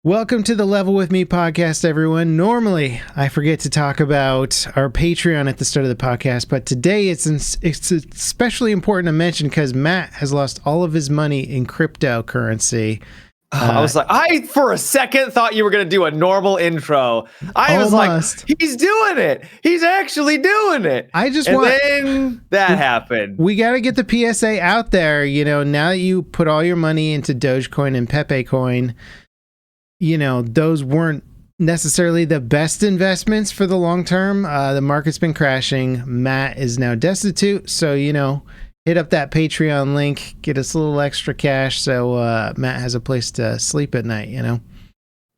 Welcome to the Level With Me podcast, everyone. Normally, I forget to talk about our Patreon at the start of the podcast, but today it's especially important to mention because Matt has lost all of his money in cryptocurrency. I was like, for a second thought you were going to do a normal intro. I was like, he's doing it. He's actually doing it. Then that happened. We got to get the PSA out there. You know, now that you put all your money into Dogecoin and Pepe Coin, you know, those weren't necessarily the best investments for the long term. The market's been crashing. Matt is now destitute. So, you know, hit up that Patreon link, get us a little extra cash so Matt has a place to sleep at night, you know?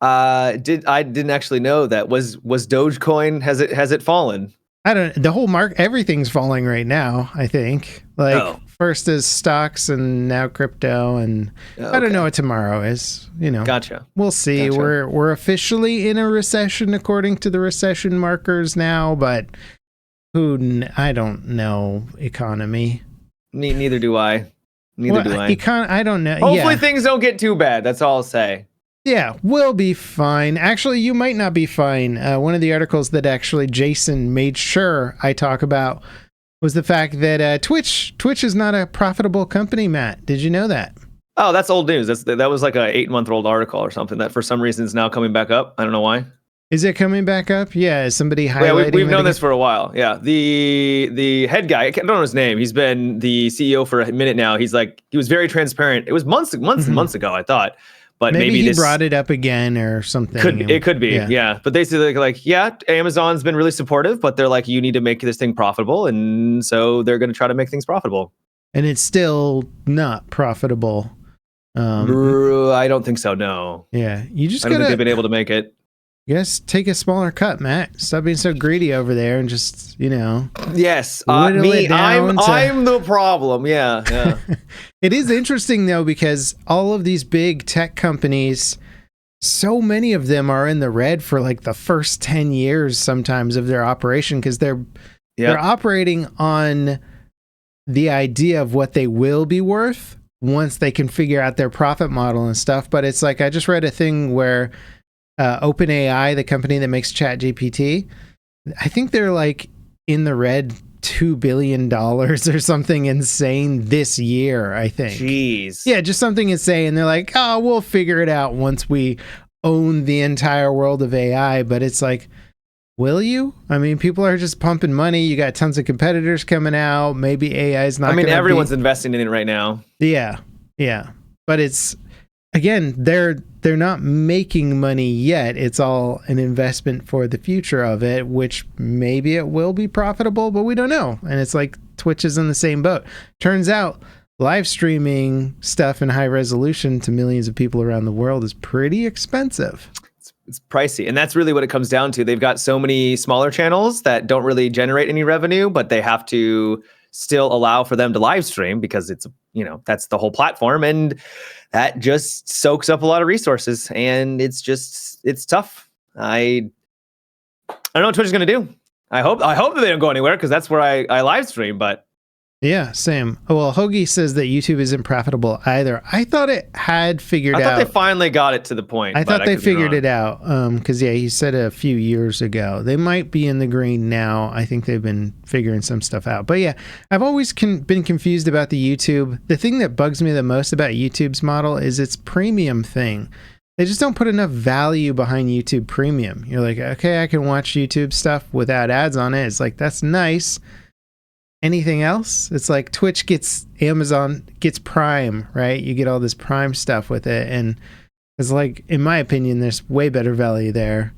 I didn't actually know that. Was Dogecoin, has it fallen? I don't know. The whole everything's falling right now, I think. First is stocks and now crypto, and I don't know what tomorrow is, you know. Gotcha. We'll see. Gotcha. We're officially in a recession according to the recession markers now, but I don't know economy. Neither do I. I don't know. Hopefully things don't get too bad. That's all I'll say. Yeah, we'll be fine. Actually, you might not be fine. One of the articles that actually Jason made sure I talk about was the fact that Twitch is not a profitable company, Matt. Did you know that? Oh, that's old news. That was like a 8-month-old article or something that for some reason is now coming back up. I don't know why. Is it coming back up? Yeah, is somebody highlighting? Yeah, we've known this for a while. Yeah, the head guy, I don't know his name. He's been the CEO for a minute now. He was very transparent. It was months and months ago, I thought. But maybe he brought it up again or something. It could be, yeah. But they say Amazon's been really supportive, but they're like, you need to make this thing profitable, and so they're going to try to make things profitable. And it's still not profitable. I don't think so. No. Yeah, you just. I don't think they've been able to make it. Yes, take a smaller cut, Matt. Stop being so greedy over there and just, you know. Yes, I'm the problem. Yeah. It is interesting, though, because all of these big tech companies, so many of them are in the red for like the first 10 years sometimes of their operation because they're operating on the idea of what they will be worth once they can figure out their profit model and stuff. But it's like I just read a thing where OpenAI, the company that makes ChatGPT, I think they're like in the red $2 billion or something insane this year, I think. Jeez. Yeah, just something insane. They're like, oh, we'll figure it out once we own the entire world of AI. But it's like, will you? I mean, people are just pumping money. You got tons of competitors coming out. Maybe AI is not. Everyone's investing in it right now. Yeah. But it's, again, they're not making money yet. It's all an investment for the future of it, which maybe it will be profitable, but we don't know. And it's like Twitch is in the same boat. Turns out live streaming stuff in high resolution to millions of people around the world is pretty expensive. It's pricey. And that's really what it comes down to. They've got so many smaller channels that don't really generate any revenue, but they have to still allow for them to live stream because it's, you know, that's the whole platform. And that just soaks up a lot of resources, and it's tough. I don't know what Twitch is going to do. I hope that they don't go anywhere because that's where I live stream, but yeah, same. Well, Hoagie says that YouTube isn't profitable either. I thought it had figured out. I thought they finally got it to the point. I thought they figured it out because, he said a few years ago. They might be in the green now. I think they've been figuring some stuff out. But yeah, I've always been confused about the YouTube. The thing that bugs me the most about YouTube's model is its premium thing. They just don't put enough value behind YouTube Premium. You're like, okay, I can watch YouTube stuff without ads on it. It's like, that's nice. Anything else? It's like Twitch Amazon gets Prime, right? You get all this Prime stuff with it. And it's like, in my opinion, there's way better value there.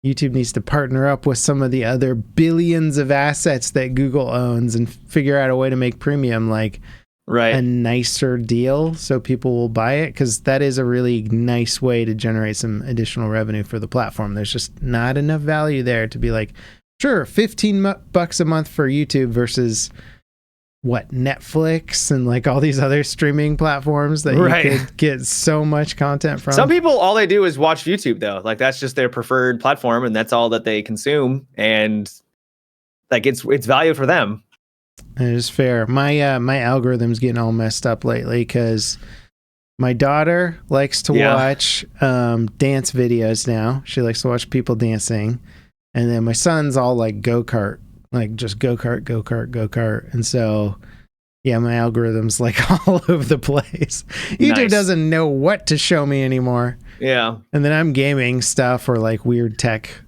YouTube needs to partner up with some of the other billions of assets that Google owns and figure out a way to make Premium like a nicer deal so people will buy it, because that is a really nice way to generate some additional revenue for the platform. There's just not enough value there to be like, sure, $15 a month for YouTube versus Netflix and like all these other streaming platforms that you could get so much content from. Some people, all they do is watch YouTube though. Like that's just their preferred platform and that's all that they consume. And like it's value for them. It is fair. My algorithm's getting all messed up lately because My daughter likes to Yeah. watch dance videos now. She likes to watch people dancing. And then my son's all like go-kart, like just go-kart, go-kart, go-kart. And so, yeah, my algorithm's like all over the place. YouTube Nice. doesn't know what to show me anymore. Yeah. And then I'm gaming stuff or like weird tech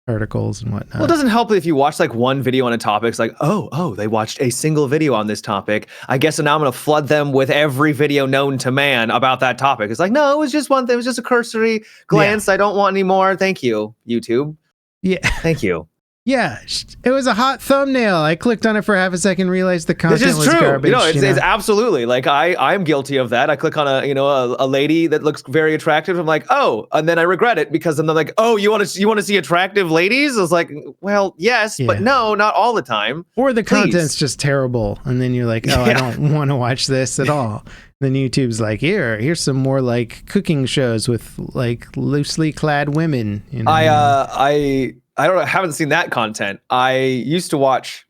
articles and whatnot. Well, it doesn't help if you watch like one video on a topic. It's like, oh, they watched a single video on this topic. I guess now I'm going to flood them with every video known to man about that topic. It's like, no, it was just one thing. It was just a cursory glance. I don't want any more. Thank you, YouTube. Yeah. Thank you. Yeah, it was a hot thumbnail. I clicked on it for half a second, realized the content This is was true. garbage. It's absolutely like I'm guilty of that. I click on a lady that looks very attractive. I'm like, oh, and then I regret it because then they're like, oh, you want to see attractive ladies? I was like, well, yes, but no, not all the time. Or the content's just terrible, and then you're like, oh, I don't want to watch this at all. Then YouTube's like, here's some more like cooking shows with like loosely clad women. You know? I don't know. I haven't seen that content. I used to watch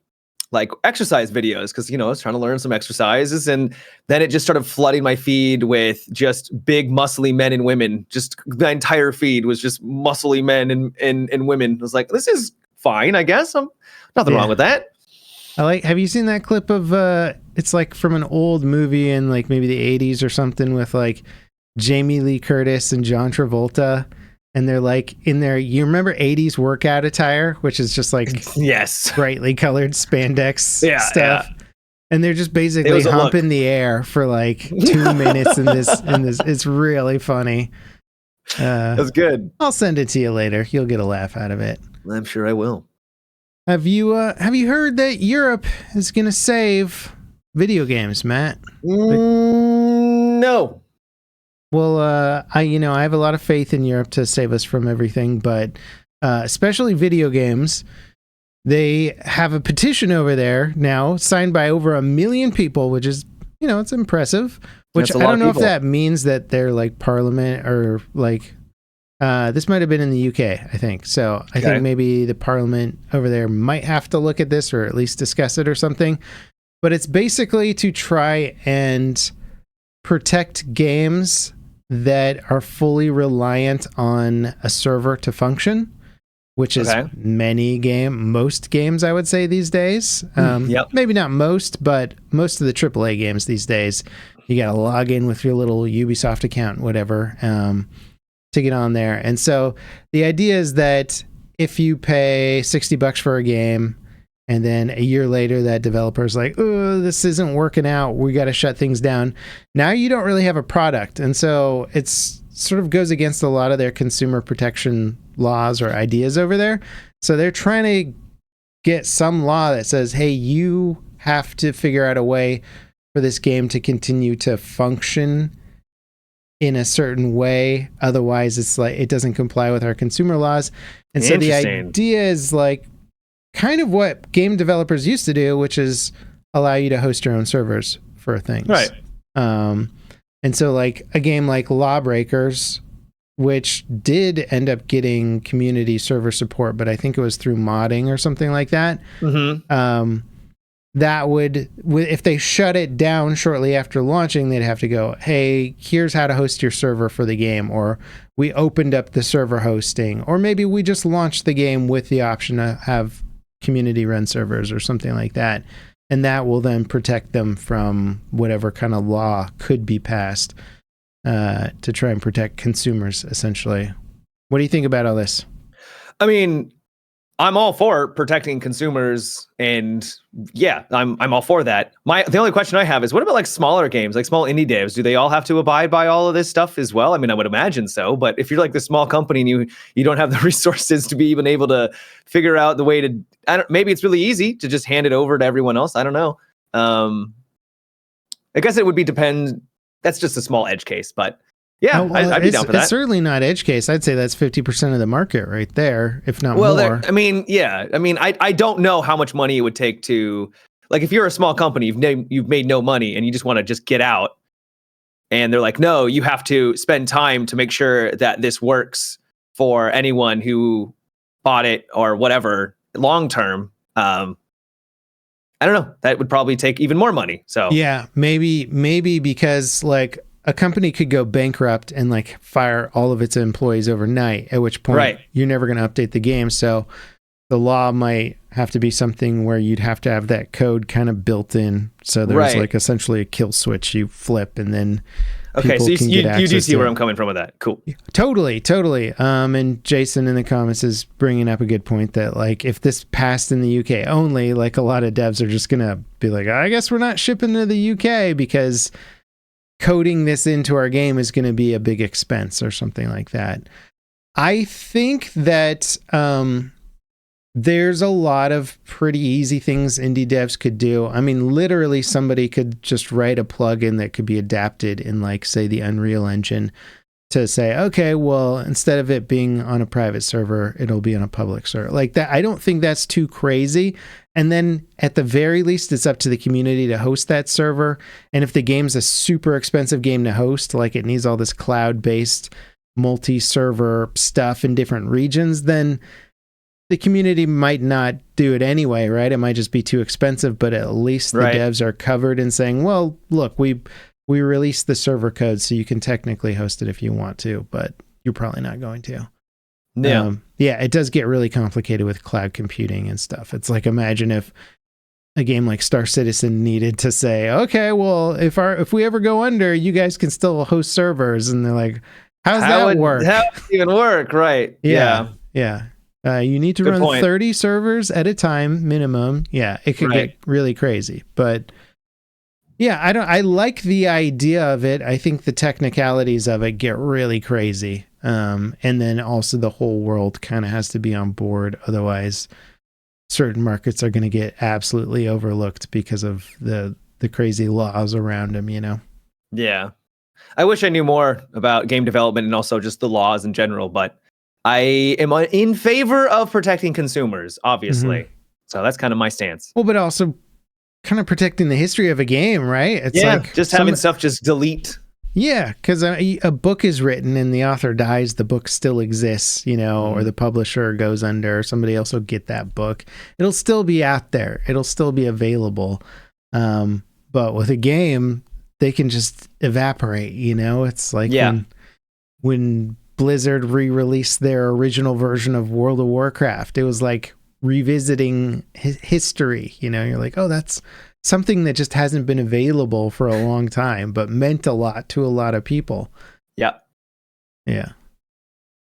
like exercise videos because, I was trying to learn some exercises. And then it just started flooding my feed with just big muscly men and women. Just the entire feed was just muscly men and women. I was like, this is fine, I guess. Nothing wrong with that. Have you seen that clip of, it's like from an old movie in like maybe the 80s or something with like Jamie Lee Curtis and John Travolta? And they're like in their, you remember 80s workout attire, which is just like yes, brightly colored spandex stuff. Yeah. And they're just basically humping the air for like 2 minutes in this. It's really funny. That's good. I'll send it to you later. You'll get a laugh out of it. I'm sure I will. Have you heard that Europe is going to save video games, Matt? No. Well, I have a lot of faith in Europe to save us from everything, but especially video games. They have a petition over there now signed by over 1 million people, which is, it's impressive. Which I don't know if that means that they're like parliament or like, this might have been in the UK, I think. So I think maybe the parliament over there might have to look at this or at least discuss it or something. But it's basically to try and protect games that are fully reliant on a server to function, which is most games, I would say, these days. Maybe not most, but most of the AAA games these days, you got to log in with your little Ubisoft account, whatever, to get on there. And so the idea is that if you pay $60 for a game, and then a year later, that developer's like, oh, this isn't working out. We got to shut things down. Now you don't really have a product. And so it's sort of goes against a lot of their consumer protection laws or ideas over there. So they're trying to get some law that says, hey, you have to figure out a way for this game to continue to function in a certain way. Otherwise, it's like it doesn't comply with our consumer laws. And so the idea is like, kind of what game developers used to do, which is allow you to host your own servers for things. Right. And so like a game like Lawbreakers, which did end up getting community server support, but I think it was through modding or something like that. Mm-hmm. That would, if they shut it down shortly after launching, they'd have to go, hey, here's how to host your server for the game. Or we opened up the server hosting. Or maybe we just launched the game with the option to have community run servers or something like that, and that will then protect them from whatever kind of law could be passed to try and protect consumers, essentially. What do you think about all this? I mean, I'm all for protecting consumers, and I'm all for that. The only question I have is, what about like smaller games, like small indie devs? Do they all have to abide by all of this stuff as well? I mean, I would imagine so, but if you're like the small company and you don't have the resources to be even able to figure out the way to, maybe it's really easy to just hand it over to everyone else. I don't know. I guess it would depend. That's just a small edge case, but yeah, I'd be down for that. It's certainly not edge case. I'd say that's 50% of the market right there, if not more. Well, I mean, I don't know how much money it would take to, like, if you're a small company, you've made no money and you just want to just get out, and they're like, no, you have to spend time to make sure that this works for anyone who bought it or whatever long term. I don't know. That would probably take even more money. So yeah, maybe because like a company could go bankrupt and like fire all of its employees overnight, at which point you're never going to update the game. So the law might have to be something where you'd have to have that code kind of built in. So there's like essentially a kill switch you flip and then okay, so you do see where I'm coming from with that. Cool. Totally. And Jason in the comments is bringing up a good point that like if this passed in the UK only, like a lot of devs are just going to be like, I guess we're not shipping to the UK because coding this into our game is going to be a big expense or something like that. I think that there's a lot of pretty easy things indie devs could do. I mean, literally somebody could just write a plugin that could be adapted in like, say, the Unreal Engine to say, okay, well, instead of it being on a private server, it'll be on a public server. Like that, I don't think that's too crazy. And then at the very least, it's up to the community to host that server. And if the game's a super expensive game to host, like it needs all this cloud-based multi-server stuff in different regions, then the community might not do it anyway, right? It might just be too expensive, but at least the devs are covered in saying, well, look, we released the server code so you can technically host it if you want to, but you're probably not going to. Yeah. It does get really complicated with cloud computing and stuff. It's like, imagine if a game like Star Citizen needed to say, okay, well, if we ever go under, you guys can still host servers. And they're like, how that work? How would it even work? Right. Yeah. You need to run 30 servers at a time minimum. Yeah, it could get really crazy. But yeah, I like the idea of it. I think the technicalities of it get really crazy. And then also the whole world kind of has to be on board. Otherwise, certain markets are going to get absolutely overlooked because of the crazy laws around them, you know? Yeah. I wish I knew more about game development and also just the laws in general, but I am in favor of protecting consumers, obviously. Mm-hmm. So that's kind of my stance. Well, but also kind of protecting the history of a game, right? It's like just having stuff just delete. Yeah, because a book is written and the author dies, the book still exists, you know, or the publisher goes under, somebody else will get that book. It'll still be out there. It'll still be available. But with a game, they can just evaporate, you know? It's like when Blizzard re-released their original version of World of Warcraft. It was like revisiting history, you know? You're like, oh, that's something that just hasn't been available for a long time, but meant a lot to a lot of people. Yeah. It's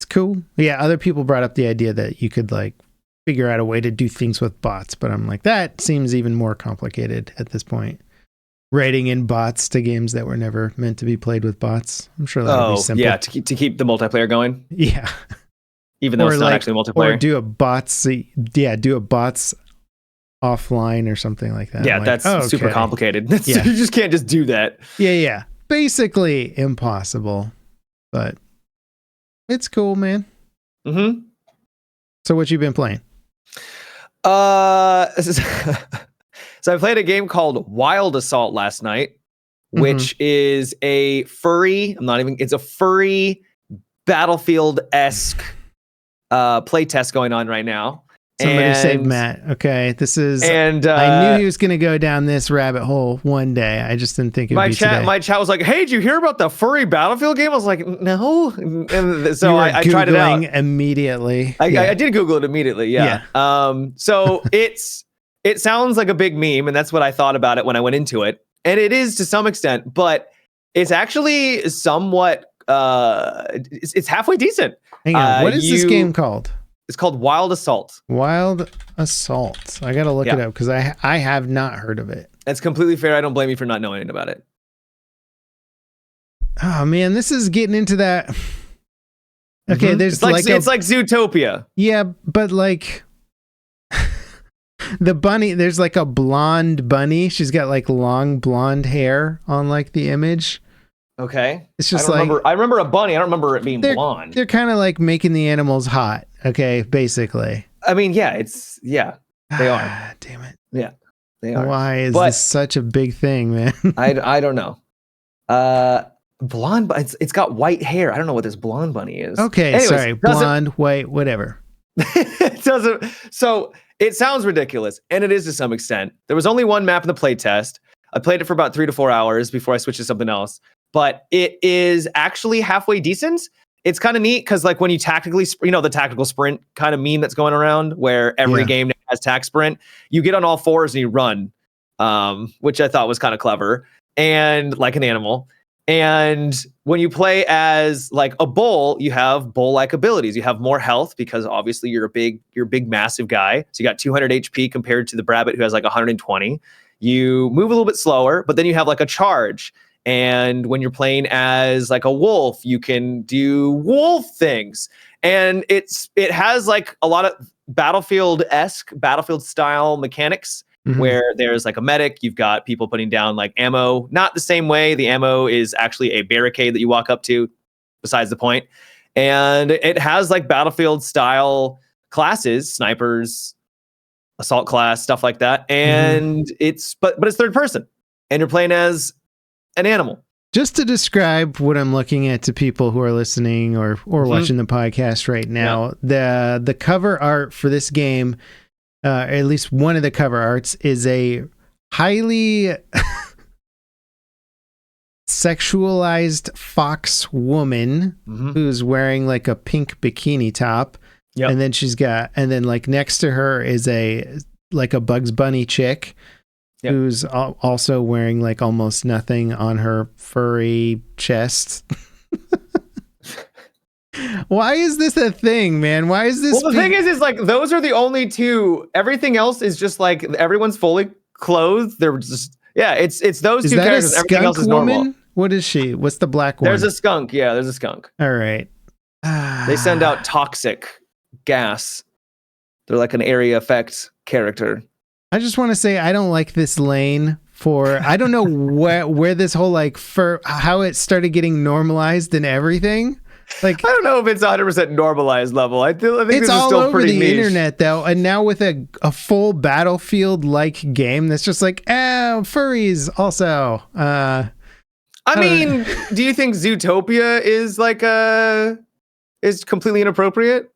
cool. Yeah, other people brought up the idea that you could like figure out a way to do things with bots, but I'm like, that seems even more complicated at this point. Writing in bots to games that were never meant to be played with bots. I'm sure that would be simple. Yeah, to keep the multiplayer going. Yeah. Even though it's not actually multiplayer. Or do a bots offline or something like that. Yeah, like, that's super complicated. You just can't just do that. Yeah. Basically impossible. But it's cool, man. Mm-hmm. So what you been playing? So I played a game called Wild Assault last night, which is a furry, it's a furry Battlefield-esque playtest going on right now. Somebody saved Matt. Okay, this is. And I knew he was going to go down this rabbit hole one day. I just didn't think it'd be today. My chat was like, "Hey, did you hear about the furry Battlefield game?" I was like, "No." And so I tried it out immediately. I did Google it immediately. Yeah. So it sounds like a big meme, and that's what I thought about it when I went into it, and it is to some extent, but it's actually somewhat. It's halfway decent. Hang on, what is this game called? It's called Wild Assault. Wild Assault. I got to look it up because I have not heard of it. That's completely fair. I don't blame you for not knowing about it. Oh, man, this is getting into that. Okay, there's it's like Zootopia. Yeah, but like the bunny, there's like a blonde bunny. She's got like long blonde hair on like the image. Okay. It's just I remember a bunny. I don't remember it being blonde. They're kind of like making the animals hot. Okay, basically. I mean, they are. Damn it. Yeah, they are. Why is this such a big thing, man? I don't know. Blonde, it's got white hair. I don't know what this blonde bunny is. Okay, anyways, sorry. Blonde, white, whatever. It doesn't. So it sounds ridiculous, and it is to some extent. There was only one map in the playtest. I played it for about 3 to 4 hours before I switched to something else. but it is actually halfway decent. It's kind of neat because like when you tactically, the tactical sprint kind of meme that's going around where every game has tac sprint, you get on all fours and you run, which I thought was kind of clever and like an animal. And when you play as like a bull, you have bull-like abilities. You have more health because obviously you're a big, massive guy. So you got 200 HP compared to the Brabbit who has like 120. You move a little bit slower, but then you have like a charge. And when you're playing as like a wolf, you can do wolf things. And it has like a lot of Battlefield-esque, Battlefield style mechanics where there's like a medic. You've got people putting down like ammo, not the same way. The ammo is actually a barricade that you walk up to, besides the point. And it has like Battlefield style classes, snipers, assault class, stuff like that. And it's third person and you're playing as an animal. Just to describe what I'm looking at to people who are listening or watching the podcast right now, the cover art for this game, at least one of the cover arts, is a highly sexualized fox woman who's wearing like a pink bikini top. And then like next to her is a Bugs Bunny chick. Who's also wearing like almost nothing on her furry chest. Why is this a thing, man? Why is this? Well, the thing is like those are the only two. Everything else is just like everyone's fully clothed. They're just it's those two characters. Everything else is normal. Woman? What is she? What's the black one? There's a skunk. Yeah, there's a skunk. All right. They send out toxic gas. They're like an area effect character. I just want to say I don't like this lane for I don't know where this whole like how it started getting normalized and everything. Like I don't know if it's 100% normalized level. I think it's this all is still over pretty the niche. internet though, and now with a full Battlefield like game that's just like furries also. I mean, do you think Zootopia is like is completely inappropriate?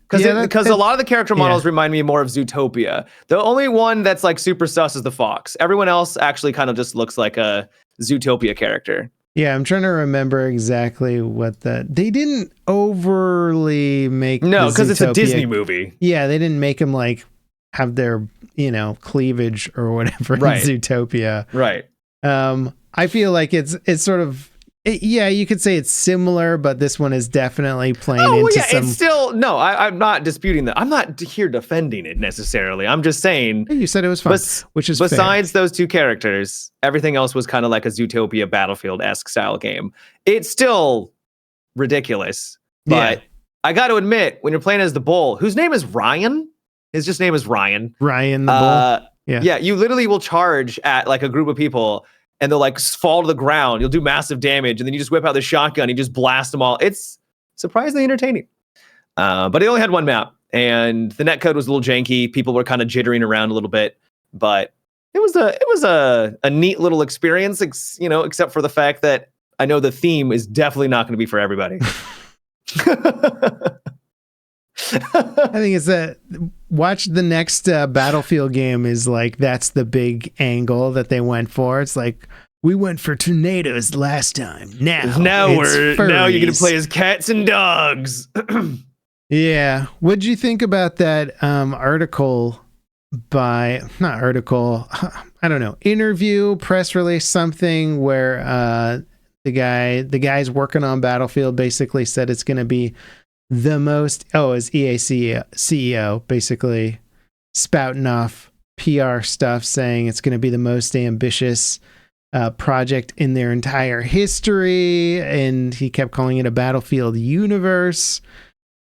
Because a lot of the character models remind me more of Zootopia. The only one that's like super sus is the fox. Everyone else actually kind of just looks like a Zootopia character. Yeah, I'm trying to remember exactly what they didn't overly make. No, because it's a Disney movie. Yeah, they didn't make them like have their cleavage or whatever in Zootopia. Right. I feel like it's sort of. You could say it's similar, but this one is definitely playing into some... It's still... No, I'm not disputing that. I'm not here defending it necessarily. I'm just saying... You said it was fun, which is besides those two characters, everything else was kind of like a Zootopia Battlefield-esque style game. It's still ridiculous, but I got to admit, when you're playing as the bull, whose name is Ryan? His just name is Ryan. Ryan the bull? Yeah, you literally will charge at like a group of people... and they'll like fall to the ground. You'll do massive damage, and then you just whip out the shotgun and you just blast them all. It's surprisingly entertaining. But it only had one map, and the netcode was a little janky. People were kind of jittering around a little bit, but it was a neat little experience. Except for the fact that I know the theme is definitely not going to be for everybody. I think it's that watch the next Battlefield game is like that's the big angle that they went for. It's like we went for tornadoes last time. Now you're gonna play as cats and dogs. Yeah. What'd you think about that article interview, press release, something where the guys working on Battlefield basically said it's gonna be the most as EA CEO basically spouting off PR stuff saying it's going to be the most ambitious project in their entire history, and he kept calling it a Battlefield universe.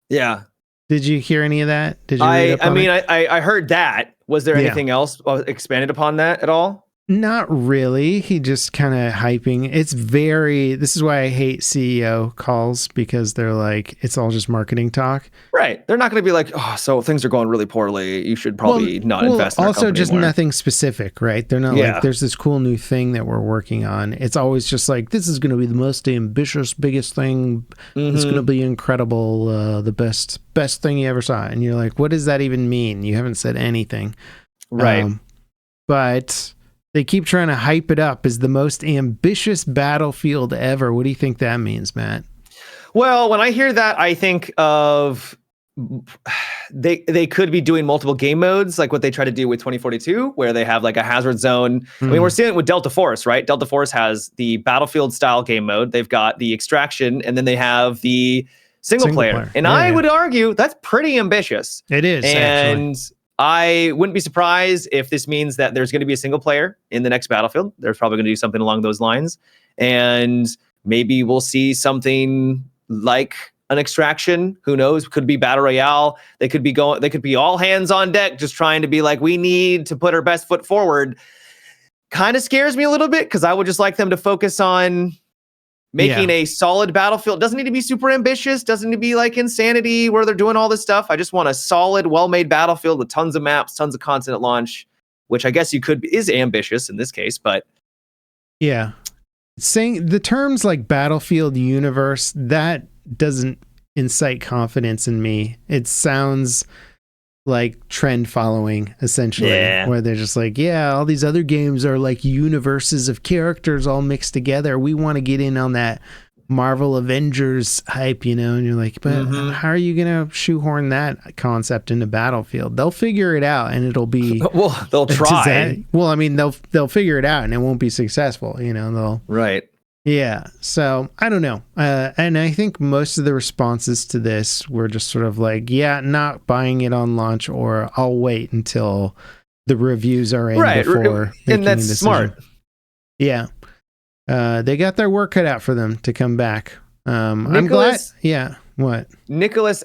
Yeah. Did you hear any of that? Did you I heard that. Was there anything else expanded upon that at all? Not really. He just kind of hyping. This is why I hate CEO calls, because they're like, it's all just marketing talk. Right. They're not going to be like, oh, so things are going really poorly. You should probably not invest in our also just anymore. Nothing specific, right? They're not like, there's this cool new thing that we're working on. It's always just like, this is going to be the most ambitious, biggest thing. It's going to be incredible. The best thing you ever saw. And you're like, what does that even mean? You haven't said anything. Right. But They keep trying to hype it up as the most ambitious Battlefield ever. What do you think that means, Matt? Well, when I hear that, I think of they could be doing multiple game modes, like what they try to do with 2042, where they have like a hazard zone. I mean, we're seeing it with Delta Force, right? Delta Force has the Battlefield style game mode. They've got the extraction, and then they have the single player. And I would argue that's pretty ambitious. It is, and actually. I wouldn't be surprised if this means that there's going to be a single player in the next Battlefield. They're probably going to do something along those lines, and maybe we'll see something like an extraction. Who knows? Could be battle royale. They could be all hands on deck, just trying to be like, we need to put our best foot forward. Kind of scares me a little bit, because I would just like them to focus on making a solid Battlefield. Doesn't need to be super ambitious. Doesn't need to be like Insanity where they're doing all this stuff. I just want a solid, well-made Battlefield with tons of maps, tons of content at launch, which I guess is ambitious in this case, but yeah. Saying the terms like Battlefield universe, that doesn't incite confidence in me. It sounds like trend following, essentially, where they're just like, yeah, all these other games are like universes of characters all mixed together. We want to get in on that Marvel Avengers hype, and you're like, but how are you going to shoehorn that concept into Battlefield? They'll figure it out, and it'll be well, they'll try. Well, I mean, they'll figure it out, and it won't be successful. They'll Yeah. So I don't know. And I think most of the responses to this were just sort of like, yeah, not buying it on launch, or I'll wait until the reviews are in before making and that's a decision. Smart. Yeah. They got their work cut out for them to come back. I'm glad. Yeah. What? Nicholas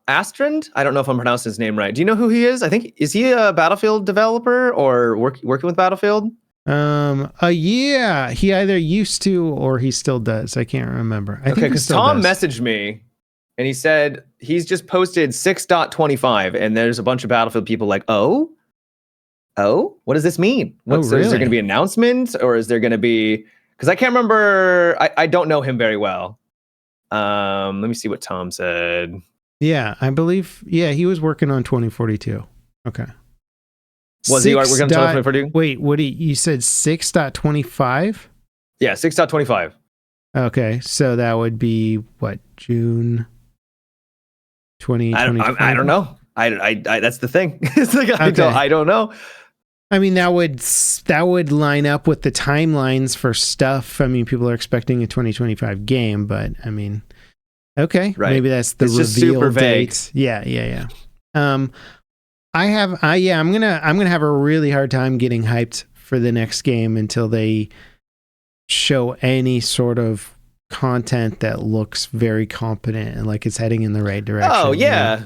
Astrand? I don't know if I'm pronouncing his name right. Do you know who he is? Is he a Battlefield developer or working with Battlefield? Yeah, he either used to or he still does. I can't remember. I think because Tom messaged me and he said he's just posted 6.25 and there's a bunch of Battlefield people like, oh, what does this mean? Really? Is there going to be announcements, or is there going to be? Because I can't remember. I don't know him very well. Let me see what Tom said. Yeah, I believe. Yeah, he was working on 2042. Okay. Was he working on 2042? Wait, you said 6.25? Yeah, 6.25. Okay, so that would be what, June 2025? I don't know. I that's the thing. It's like I don't know. I mean, that would line up with the timelines for stuff. I mean, people are expecting a 2025 game, but I mean, okay, right. Maybe that's the reveal just super date. Vague. Yeah. I'm gonna have a really hard time getting hyped for the next game until they show any sort of content that looks very competent and like it's heading in the right direction. Oh yeah.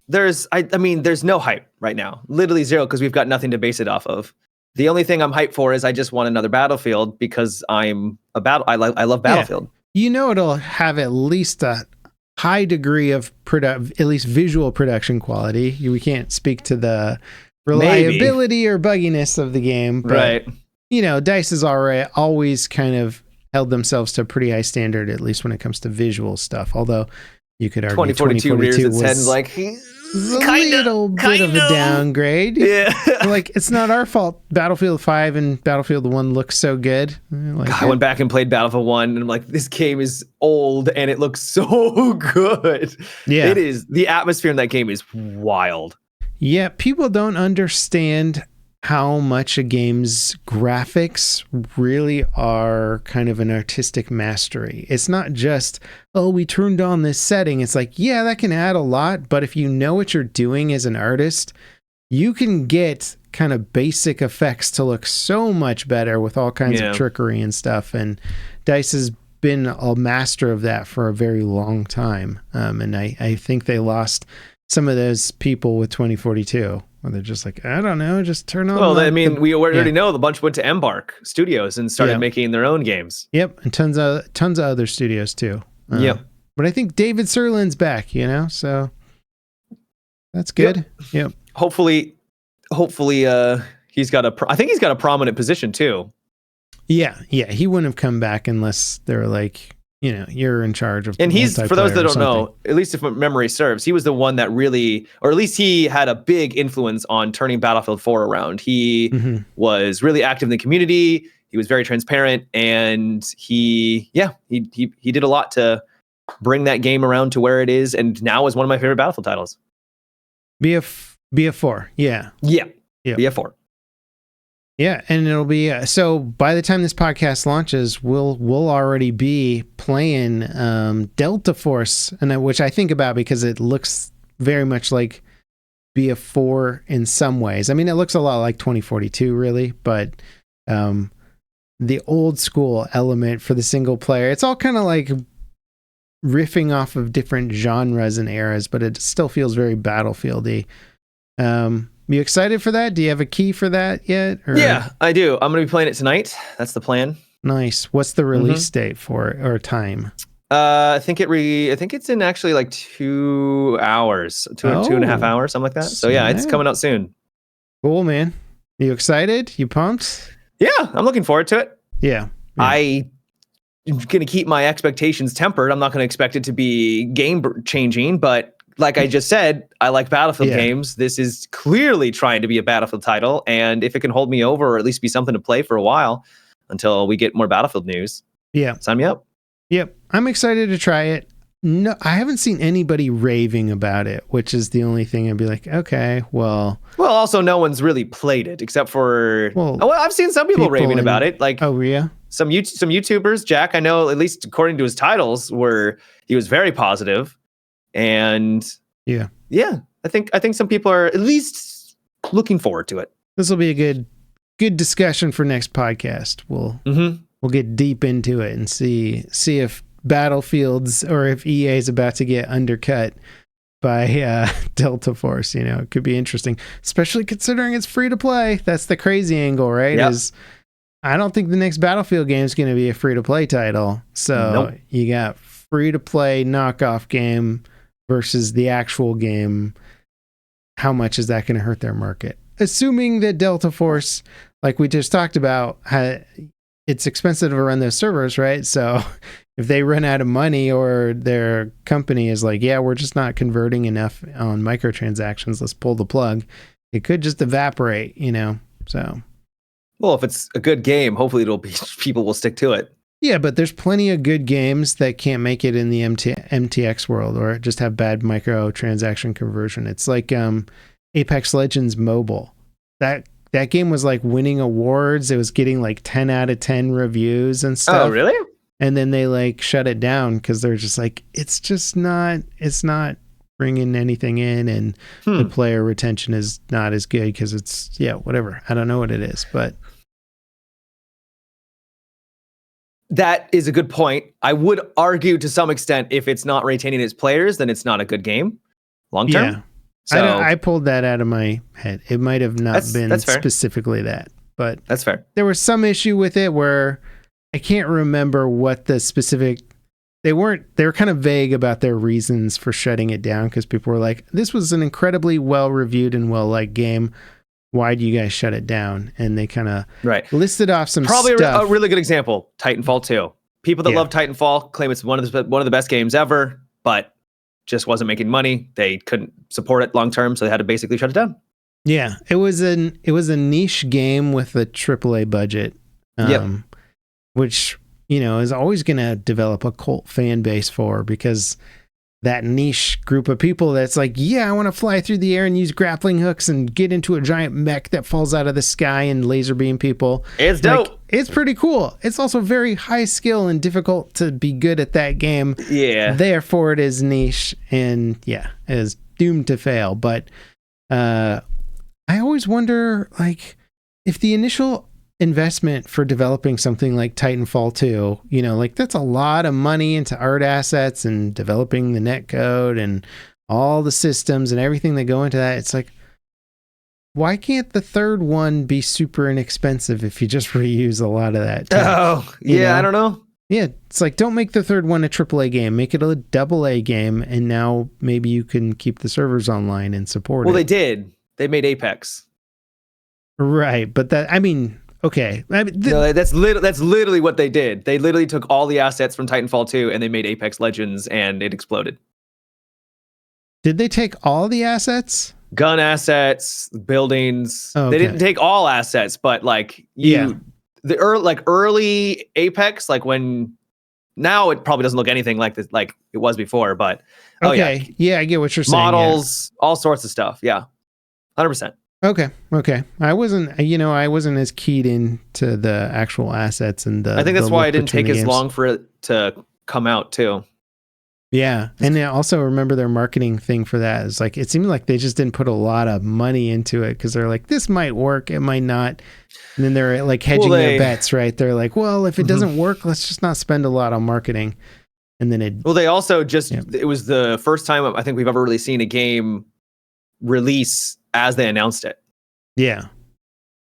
There's no hype right now. Literally zero, because we've got nothing to base it off of. The only thing I'm hyped for is I just want another Battlefield because I love Battlefield. Yeah. It'll have at least a high degree of at least visual production quality. We can't speak to the reliability or bugginess of the game, but right. DICE has always kind of held themselves to a pretty high standard, at least when it comes to visual stuff. Although you could argue 2042 rears its head like a little bit of a downgrade. Yeah. Like, it's not our fault. Battlefield 5 and Battlefield 1 look so good. I went back and played Battlefield 1 and I'm like, this game is old and it looks so good. Yeah. It is. The atmosphere in that game is wild. Yeah, people don't understand how much a game's graphics really are kind of an artistic mastery. It's not just, we turned on this setting. It's like, yeah, that can add a lot, but if you know what you're doing as an artist, you can get kind of basic effects to look so much better with all kinds of trickery and stuff. And DICE has been a master of that for a very long time. And I think they lost some of those people with 2042. Where they're just like, I don't know, just turn on. Well, we already know the bunch went to Embark Studios and started making their own games. Yep, and tons of other studios too. Yep. But I think David Sirlin's back, so that's good. Yep. Hopefully, he's got I think he's got a prominent position too. Yeah, he wouldn't have come back unless they were like, you're in charge of. And he's, for those that don't something. know, at least if memory serves, he was the one that really, or at least he had a big influence on turning Battlefield 4 around. He was really active in the community. He was very transparent, and he did a lot to bring that game around to where it is, and now is one of my favorite Battlefield titles. BF4, yeah. BF4. Yeah, and it'll be so by the time this podcast launches, we'll already be playing Delta Force, and which I think about because it looks very much like BF4 in some ways. I mean, it looks a lot like 2042, really, but the old school element for the single player, it's all kind of like riffing off of different genres and eras, but it still feels very Battlefield-y. You excited for that? Do you have a key for that yet? Or? Yeah, I do. I'm going to be playing it tonight. That's the plan. Nice. What's the release date for it, or time? I think it's in actually like 2 hours, two and a half hours, something like that. So yeah, it's coming out soon. Cool, man. You excited? You pumped? Yeah, I'm looking forward to it. Yeah. I'm going to keep my expectations tempered. I'm not going to expect it to be game changing, but like I just said, I like Battlefield games. This is clearly trying to be a Battlefield title, and if it can hold me over or at least be something to play for a while until we get more Battlefield news, sign me up. Yep, I'm excited to try it. No, I haven't seen anybody raving about it, which is the only thing I'd be like, okay, well. Well, also no one's really played it except for. Well, I've seen some people raving about it. Like, oh yeah, some YouTubers. Jack, I know, at least according to his titles, he was very positive, and yeah, I think some people are at least looking forward to it. This will be a good discussion for next podcast. We'll get deep into it and see if Battlefield's or if EA is about to get undercut by Delta Force. It could be interesting, especially considering it's free to play. That's the crazy angle, right? Yep. Is I don't think the next Battlefield game is going to be a free to play title. So you got free to play knockoff game versus the actual game. How much is that going to hurt their market? Assuming that Delta Force, like we just talked about, it's expensive to run those servers, right? So if they run out of money or their company is like, yeah, we're just not converting enough on microtransactions, let's pull the plug, it could just evaporate, so. Well, if it's a good game, hopefully people will stick to it. Yeah, but there's plenty of good games that can't make it in the MTX world or just have bad microtransaction conversion. It's like Apex Legends Mobile. That game was like winning awards. It was getting like 10 out of 10 reviews and stuff. Oh, really? And then they like shut it down because they're just like, it's not bringing anything in, and the player retention is not as good because it's, whatever. I don't know what it is, but. That is a good point. I would argue to some extent, if it's not retaining its players, then it's not a good game long term. Yeah. So, I pulled that out of my head. It might have not been specifically that, but that's fair. There was some issue with it where I can't remember what the specific. They were kind of vague about their reasons for shutting it down because people were like, "This was an incredibly well reviewed and well liked game. Why do you guys shut it down?" And they kind of listed off some probably stuff. A really good example. Titanfall 2. People that love Titanfall claim it's one of the best games ever, but just wasn't making money. They couldn't support it long term, so they had to basically shut it down. Yeah, it was a niche game with a AAA budget, which is always going to develop a cult fan base for, because that niche group of people that's like, yeah, I want to fly through the air and use grappling hooks and get into a giant mech that falls out of the sky and laser beam people. It's dope. Like, it's pretty cool. It's also very high skill and difficult to be good at that game. Yeah. Therefore, it is niche and it is doomed to fail. But I always wonder, like, if the initial investment for developing something like Titanfall 2, like that's a lot of money into art assets and developing the net code and all the systems and everything that go into that. It's like, why can't the third one be super inexpensive if you just reuse a lot of that? I don't know. Yeah, it's like, don't make the third one a AAA game. Make it a AA game, and now maybe you can keep the servers online and support it. Well, they did. They made Apex. Right, but okay. I mean, No, that's literally what they did. They literally took all the assets from Titanfall 2 and they made Apex Legends, and it exploded. did they take all the assets? Gun assets, buildings. Oh, They okay. didn't take all assets, but like the early Apex, like when now it probably doesn't look anything like this, like it was before. But okay, yeah, I get what you're saying. Models, all sorts of stuff. Yeah, 100%. Okay. I wasn't as keyed into the actual assets and the. I think that's the why look it didn't between take the as games. long for it to come out too. Yeah, and I also remember their marketing thing for that is like it seemed like they just didn't put a lot of money into it because they're like, this might work, it might not, and then they're like hedging their bets, right? They're like, well, if it doesn't work, let's just not spend a lot on marketing, and then it. Well, they also it was the first time I think we've ever really seen a game release as they announced it. Yeah,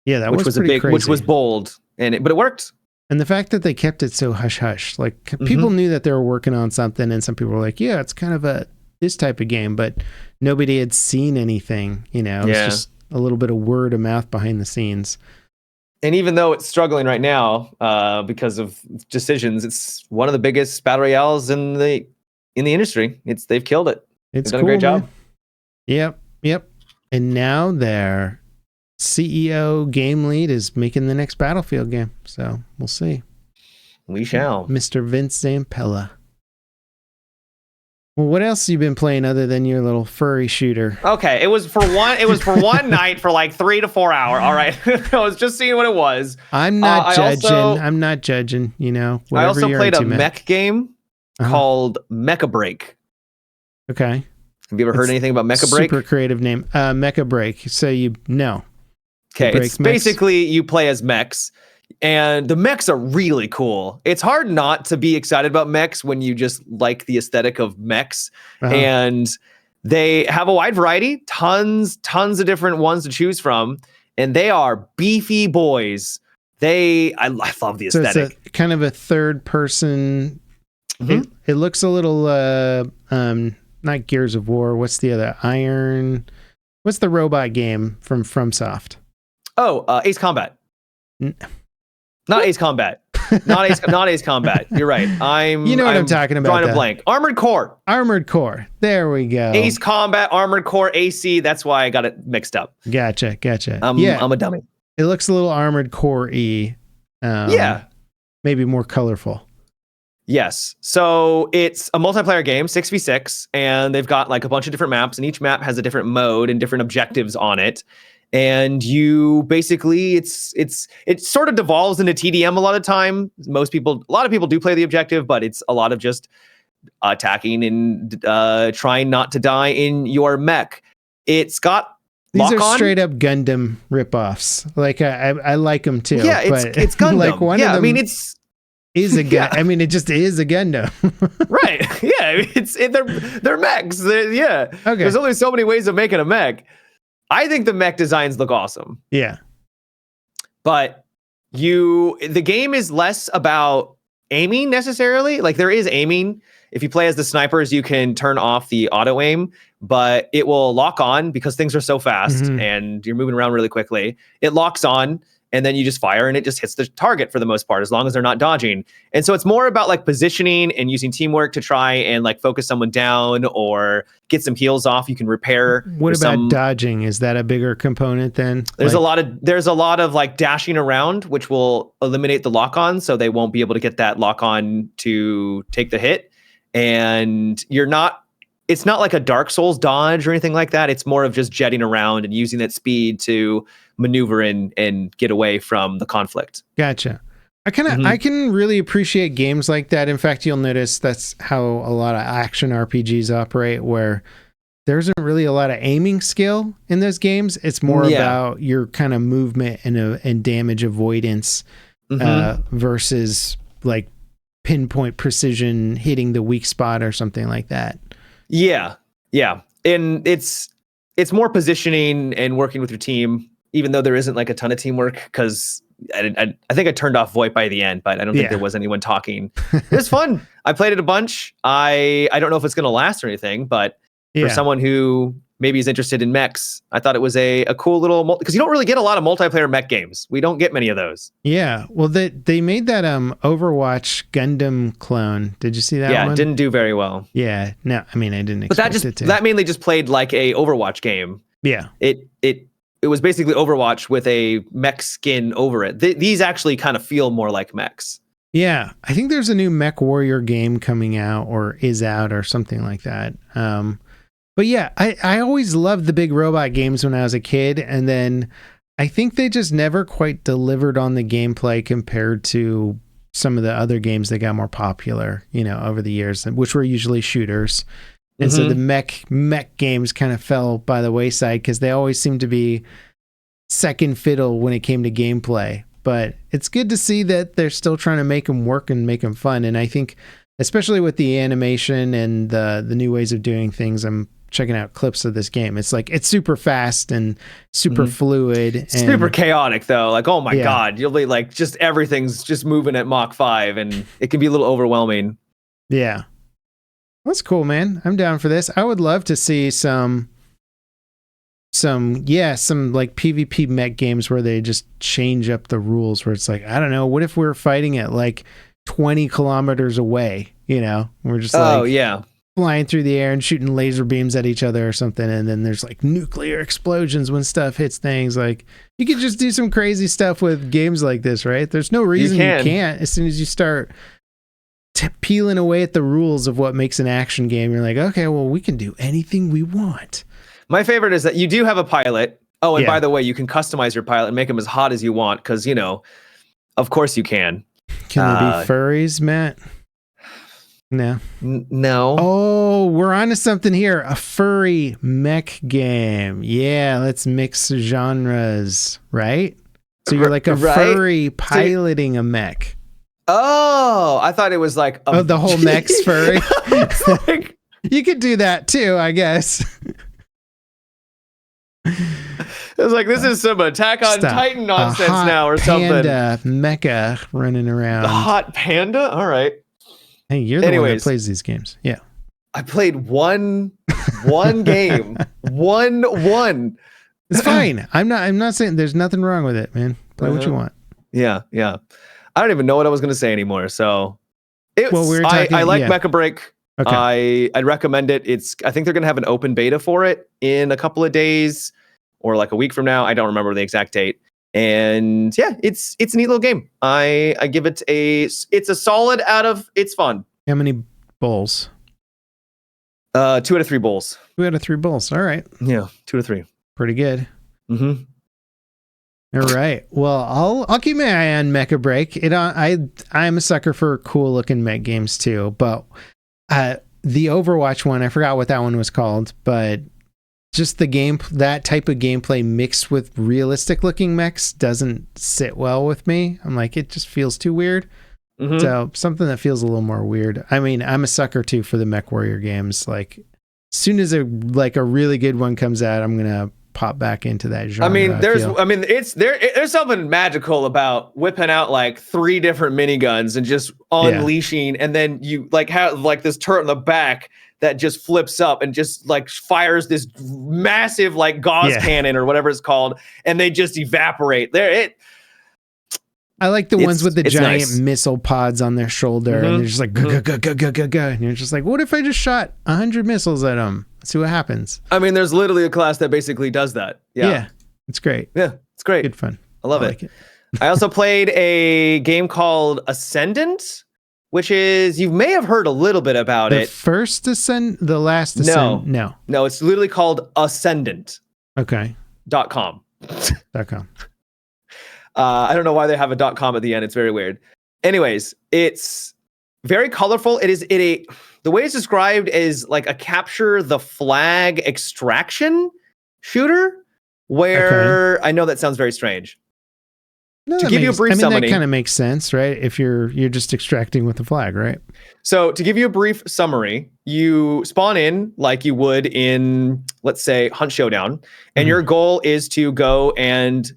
that which was a big, crazy. which was bold, but it worked. And the fact that they kept it so hush hush, like people knew that they were working on something, and some people were like, "Yeah, it's kind of this type of game," but nobody had seen anything. You know, it was just a little bit of word of mouth behind the scenes. And even though it's struggling right now because of decisions, it's one of the biggest battle royales in the industry. They've killed it. They've done a great job. Yep. And now their CEO game lead is making the next Battlefield game, so we'll see. We shall. Mr. Vince Zampella. Well, what else have you been playing other than your little furry shooter? Okay, it was for one night for like 3 to 4 hours. All right, I was just seeing what it was. I'm not judging. I'm not judging. You know, I also played a mech game called Mecha Break. Okay. Have you ever heard anything about Mecha Break? Super creative name. Mecha Break. So no. Okay, it's basically you play as mechs, and the mechs are really cool. It's hard not to be excited about mechs when you just like the aesthetic of mechs. And they have a wide variety, tons of different ones to choose from, and they are beefy boys. I love the aesthetic. So it's a kind of a third person. It looks a little not Gears of War. What's the other? What's the robot game from FromSoft? Oh, Ace Combat. Not Ace Combat. Not Ace Combat. You're right. You know what I'm talking about. Drawing a blank. Armored Core. Armored Core. There we go. Ace Combat, Armored Core, AC. That's why I got it mixed up. Gotcha. I'm a dummy. It looks a little Armored Core-y. Maybe more colorful. Yes. So it's a multiplayer game, 6v6, and they've got like a bunch of different maps, and each map has a different mode and different objectives on it. And you basically, it sort of devolves into TDM a lot of time. A lot of people do play the objective, but it's a lot of just attacking and trying not to die in your mech. It's got these are straight up Gundam ripoffs. Like I like them too. Yeah, it's Gundam. Like one of them. I mean, is a gun. I mean, it just is a Gundam. Right. Yeah. They're mechs. Okay. There's only so many ways of making a mech. I think the mech designs look awesome. Yeah. But the game is less about aiming necessarily. Like there is aiming. If you play as the snipers, you can turn off the auto aim, but it will lock on because things are so fast and you're moving around really quickly. It locks on. And then you just fire and it just hits the target for the most part, as long as they're not dodging. And so it's more about like positioning and using teamwork to try and like focus someone down or get some heals off. You can repair. What about dodging? Is that a bigger component then? There's a lot of like dashing around, which will eliminate the lock on. So they won't be able to get that lock on to take the hit. And it's not like a Dark Souls dodge or anything like that. It's more of just jetting around and using that speed to maneuver and get away from the conflict. Gotcha. I can really appreciate games like that. In fact, you'll notice that's how a lot of action RPGs operate, where there isn't really a lot of aiming skill in those games. It's more about your kind of movement and damage avoidance versus like pinpoint precision hitting the weak spot or something like that. Yeah. And it's more positioning and working with your team, even though there isn't like a ton of teamwork, because I think I turned off VoIP by the end, but I don't think there was anyone talking. It was fun. I played it a bunch. I don't know if it's going to last or anything, but for someone who maybe is interested in mechs, I thought it was a cool little, because you don't really get a lot of multiplayer mech games. We don't get many of those. Yeah. Well, they made that Overwatch Gundam clone. Did you see that one? Yeah, it didn't do very well. Yeah. No, I mean, I didn't But expect it to. that mainly just played like a Overwatch game. Yeah. It was basically Overwatch with a mech skin over it. These actually kind of feel more like mechs. Yeah. I think there's a new Mech Warrior game coming out or is out or something like that. But yeah, I always loved the big robot games when I was a kid. And then I think they just never quite delivered on the gameplay compared to some of the other games that got more popular, over the years, which were usually shooters. And so the mech games kind of fell by the wayside because they always seemed to be second fiddle when it came to gameplay. But it's good to see that they're still trying to make them work and make them fun. And I think, especially with the animation and the new ways of doing things, I'm checking out clips of this game. It's like, it's super fast and super fluid. And super chaotic though. Like, oh my God, you'll be like, just everything's just moving at Mach 5 and it can be a little overwhelming. Yeah. That's cool, man. I'm down for this. I would love to see some like PvP mech games where they just change up the rules, where it's like, I don't know, what if we're fighting at like 20 kilometers away, we're just flying through the air and shooting laser beams at each other or something, and then there's like nuclear explosions when stuff hits things. Like, you could just do some crazy stuff with games like this, right? There's no reason you can't. As soon as you start peeling away at the rules of what makes an action game, you're like, okay, well, we can do anything we want. My favorite is that you do have a pilot. Oh, and by the way, you can customize your pilot and make him as hot as you want, because, of course you can. Can there be furries, Matt? No. No. Oh, we're onto something here. A furry mech game. Yeah, let's mix genres, right? So you're like a furry piloting a mech. Oh, I thought it was like... the whole mech's furry? You could do that too, I guess. It was like, this is some Attack on Titan nonsense now or something. Panda mecha running around. A hot panda? All right. Hey, you're the one that plays these games. Yeah. I played one game. One. It's fine. I'm not saying there's nothing wrong with it, man. Play what you want. Yeah. I don't even know what I was going to say anymore. So I like Mecha Break. Okay. I'd recommend it. I think they're going to have an open beta for it in a couple of days or like a week from now. I don't remember the exact date. And yeah, it's a neat little game. I give it it's a solid it's fun. How many bowls? 2 out of 3 bowls. 2 out of 3 bowls. All right. Yeah. 2 to 3. Pretty good. Mm-hmm. All right. Well, I'll keep my eye on Mecha Break. I'm a sucker for cool looking mech games too, but the Overwatch one, I forgot what that one was called, but just that type of gameplay mixed with realistic looking mechs doesn't sit well with me. I'm like, it just feels too weird. Mm-hmm. So something that feels a little more weird. I mean, I'm a sucker too for the Mech Warrior games. Like, as soon as a really good one comes out, I'm gonna pop back into that genre. I mean, there's something magical about whipping out like 3 different miniguns and just unleashing, and then you like have like this turret in the back that just flips up and just like fires this massive like gauze cannon or whatever it's called, and they just evaporate. I like the ones with the giant missile pods on their shoulder, and they're just like go, and you're just like, what if I just shot 100 missiles at them? See what happens. I mean, there's literally a class that basically does that. Yeah, it's great. Yeah, it's great. Good fun. I love it. I also played a game called Ascendant, which is, you may have heard a little bit about it. The last Ascendant? No, it's literally called Ascendant. Okay. .com. .com. I don't know why they have a .com at the end. It's very weird. Anyways, it's very colorful. The way it's described is like a capture the flag extraction shooter, where I know that sounds very strange. No, to give you a brief summary, that kind of makes sense, right? If you're just extracting with the flag, right? So to give you a brief summary, you spawn in like you would in, let's say, Hunt Showdown, and your goal is to go and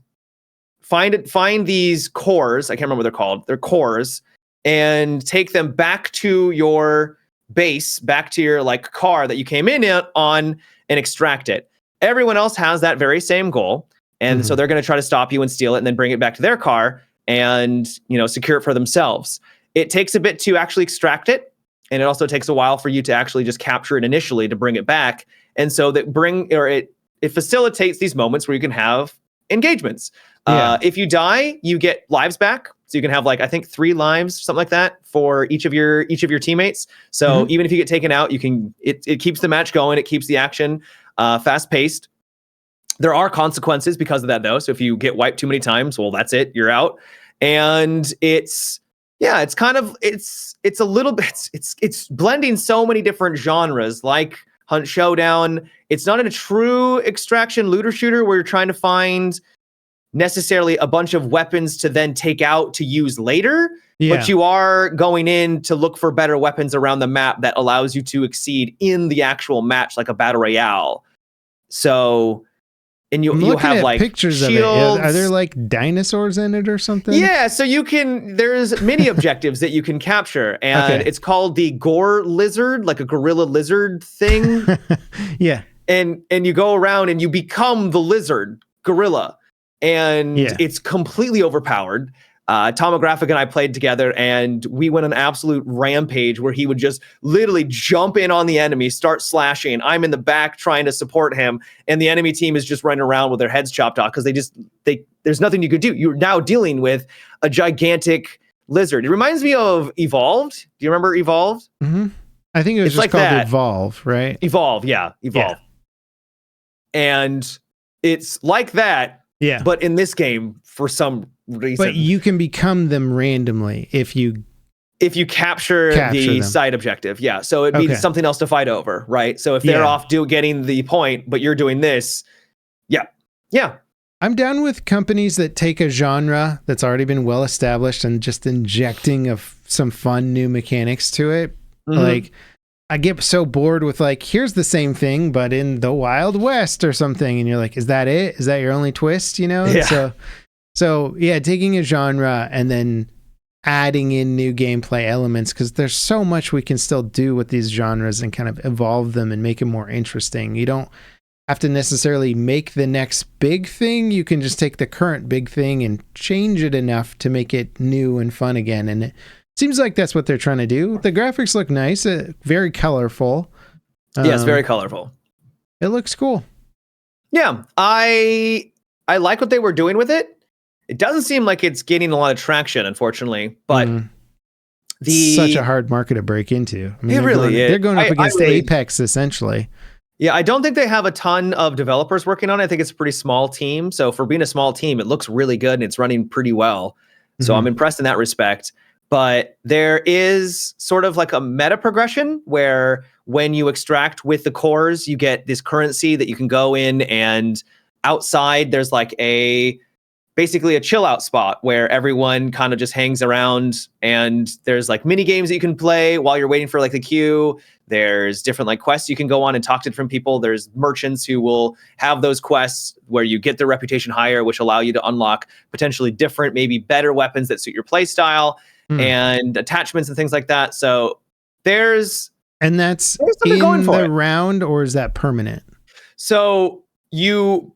find these cores. I can't remember what they're called. They're cores, and take them back to your base back to your like car that you came in on and extract it. Everyone else has that very same goal. And so they're going to try to stop you and steal it and then bring it back to their car and, secure it for themselves. It takes a bit to actually extract it. And it also takes a while for you to actually just capture it initially to bring it back. And so it facilitates these moments where you can have engagements. If you die, you get lives back. So you can have like, I think 3 lives, something like that for each of your teammates. So even if you get taken out, it keeps the match going. It keeps the action fast paced. There are consequences because of that though. So if you get wiped too many times, well, that's it. You're out. And it's blending so many different genres like Hunt Showdown. It's not a true extraction looter shooter where you're trying to find necessarily a bunch of weapons to then take out to use later, but you are going in to look for better weapons around the map that allows you to exceed in the actual match, like a battle royale. So, and you'll have like pictures shields. Of it. Are there like dinosaurs in it or something? Yeah, so there's many objectives that you can capture, and it's called the gore lizard, like a gorilla lizard thing. Yeah. And you go around and you become the lizard gorilla. And it's completely overpowered. Tomographic and I played together, and we went on an absolute rampage where he would just literally jump in on the enemy, start slashing. I'm in the back trying to support him, and the enemy team is just running around with their heads chopped off because there's nothing you could do. You're now dealing with a gigantic lizard. It reminds me of Evolved. Do you remember Evolved? Mm-hmm. I think it was just like called Evolve, right? Evolve. Yeah. And it's like that. Yeah. But in this game, for some reason. But you can become them randomly if you capture the them. Side objective. Yeah. So it'd be something else to fight over, right? So if they're off getting the point, but you're doing this, yeah. I'm down with companies that take a genre that's already been well established and just injecting some fun new mechanics to it. Like, I get so bored with like, here's the same thing, but in the Wild West or something. And you're like, is that it? Is that your only twist? Yeah. So yeah, taking a genre and then adding in new gameplay elements, because there's so much we can still do with these genres and kind of evolve them and make them more interesting. You don't have to necessarily make the next big thing. You can just take the current big thing and change it enough to make it new and fun again. And it seems like that's what they're trying to do. The graphics look nice, very colorful. Yes, very colorful. It looks cool. Yeah, I like what they were doing with it. It doesn't seem like it's getting a lot of traction, unfortunately. But such a hard market to break into. I mean, they're going up against Apex essentially. Yeah, I don't think they have a ton of developers working on it. I think it's a pretty small team. So for being a small team, it looks really good and it's running pretty well. So I'm impressed in that respect. But there is sort of like a meta progression where when you extract with the cores, you get this currency that you can go in, and outside there's like basically a chill out spot where everyone kind of just hangs around, and there's like mini games that you can play while you're waiting for like the queue. There's different like quests you can go on and talk to different people. There's merchants who will have those quests where you get their reputation higher, which allow you to unlock potentially different, maybe better weapons that suit your play style. And attachments and things like that. So there's in going for the it. Round, or is that permanent? So you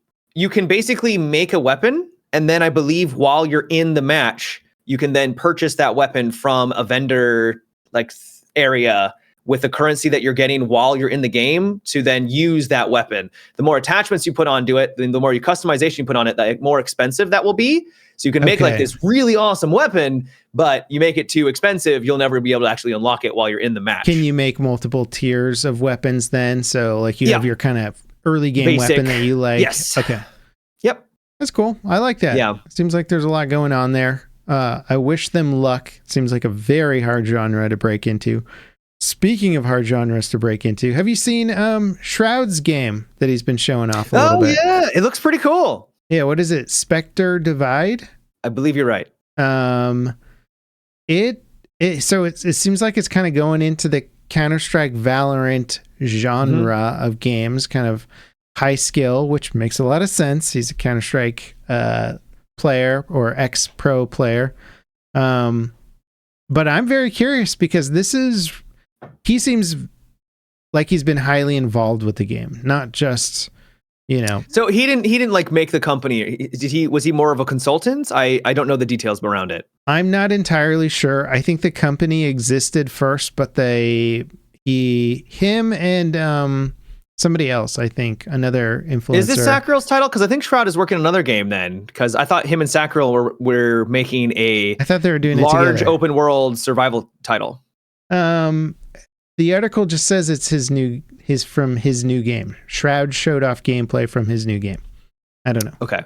can basically make a weapon, and then I believe while you're in the match, you can then purchase that weapon from a vendor like area with the currency that you're getting while you're in the game to then use that weapon. The more attachments you put onto it, then the more customization you put on it, the more expensive that will be. So you can make like this really awesome weapon, but you make it too expensive, you'll never be able to actually unlock it while you're in the match. Can you make multiple tiers of weapons then? So like you have your kind of early game weapon that you like. Yes. Okay. Yep. That's cool. I like that. Yeah. Seems like there's a lot going on there. I wish them luck. Seems like a very hard genre to break into. Speaking of hard genres to break into, have you seen Shroud's game that he's been showing off a little bit? Oh, yeah. It looks pretty cool. Yeah. What is it? Spectre Divide? I believe you're right. It seems like it's kind of going into the Counter-Strike Valorant genre of games, kind of high skill, which makes a lot of sense. He's a Counter-Strike player or ex-pro player. But I'm very curious because this is he seems like he's been highly involved with the game, not just, So he didn't like make the company. Was he more of a consultant? I don't know the details around it. I'm not entirely sure. I think the company existed first, but him and somebody else, I think, another influencer. Is this Sakral's title? Because I think Shroud is working on another game then. Because I thought him and Sakral were making I thought they were doing large it open world survival title. The article just says it's from his new game. Shroud showed off gameplay from his new game. I don't know. Okay.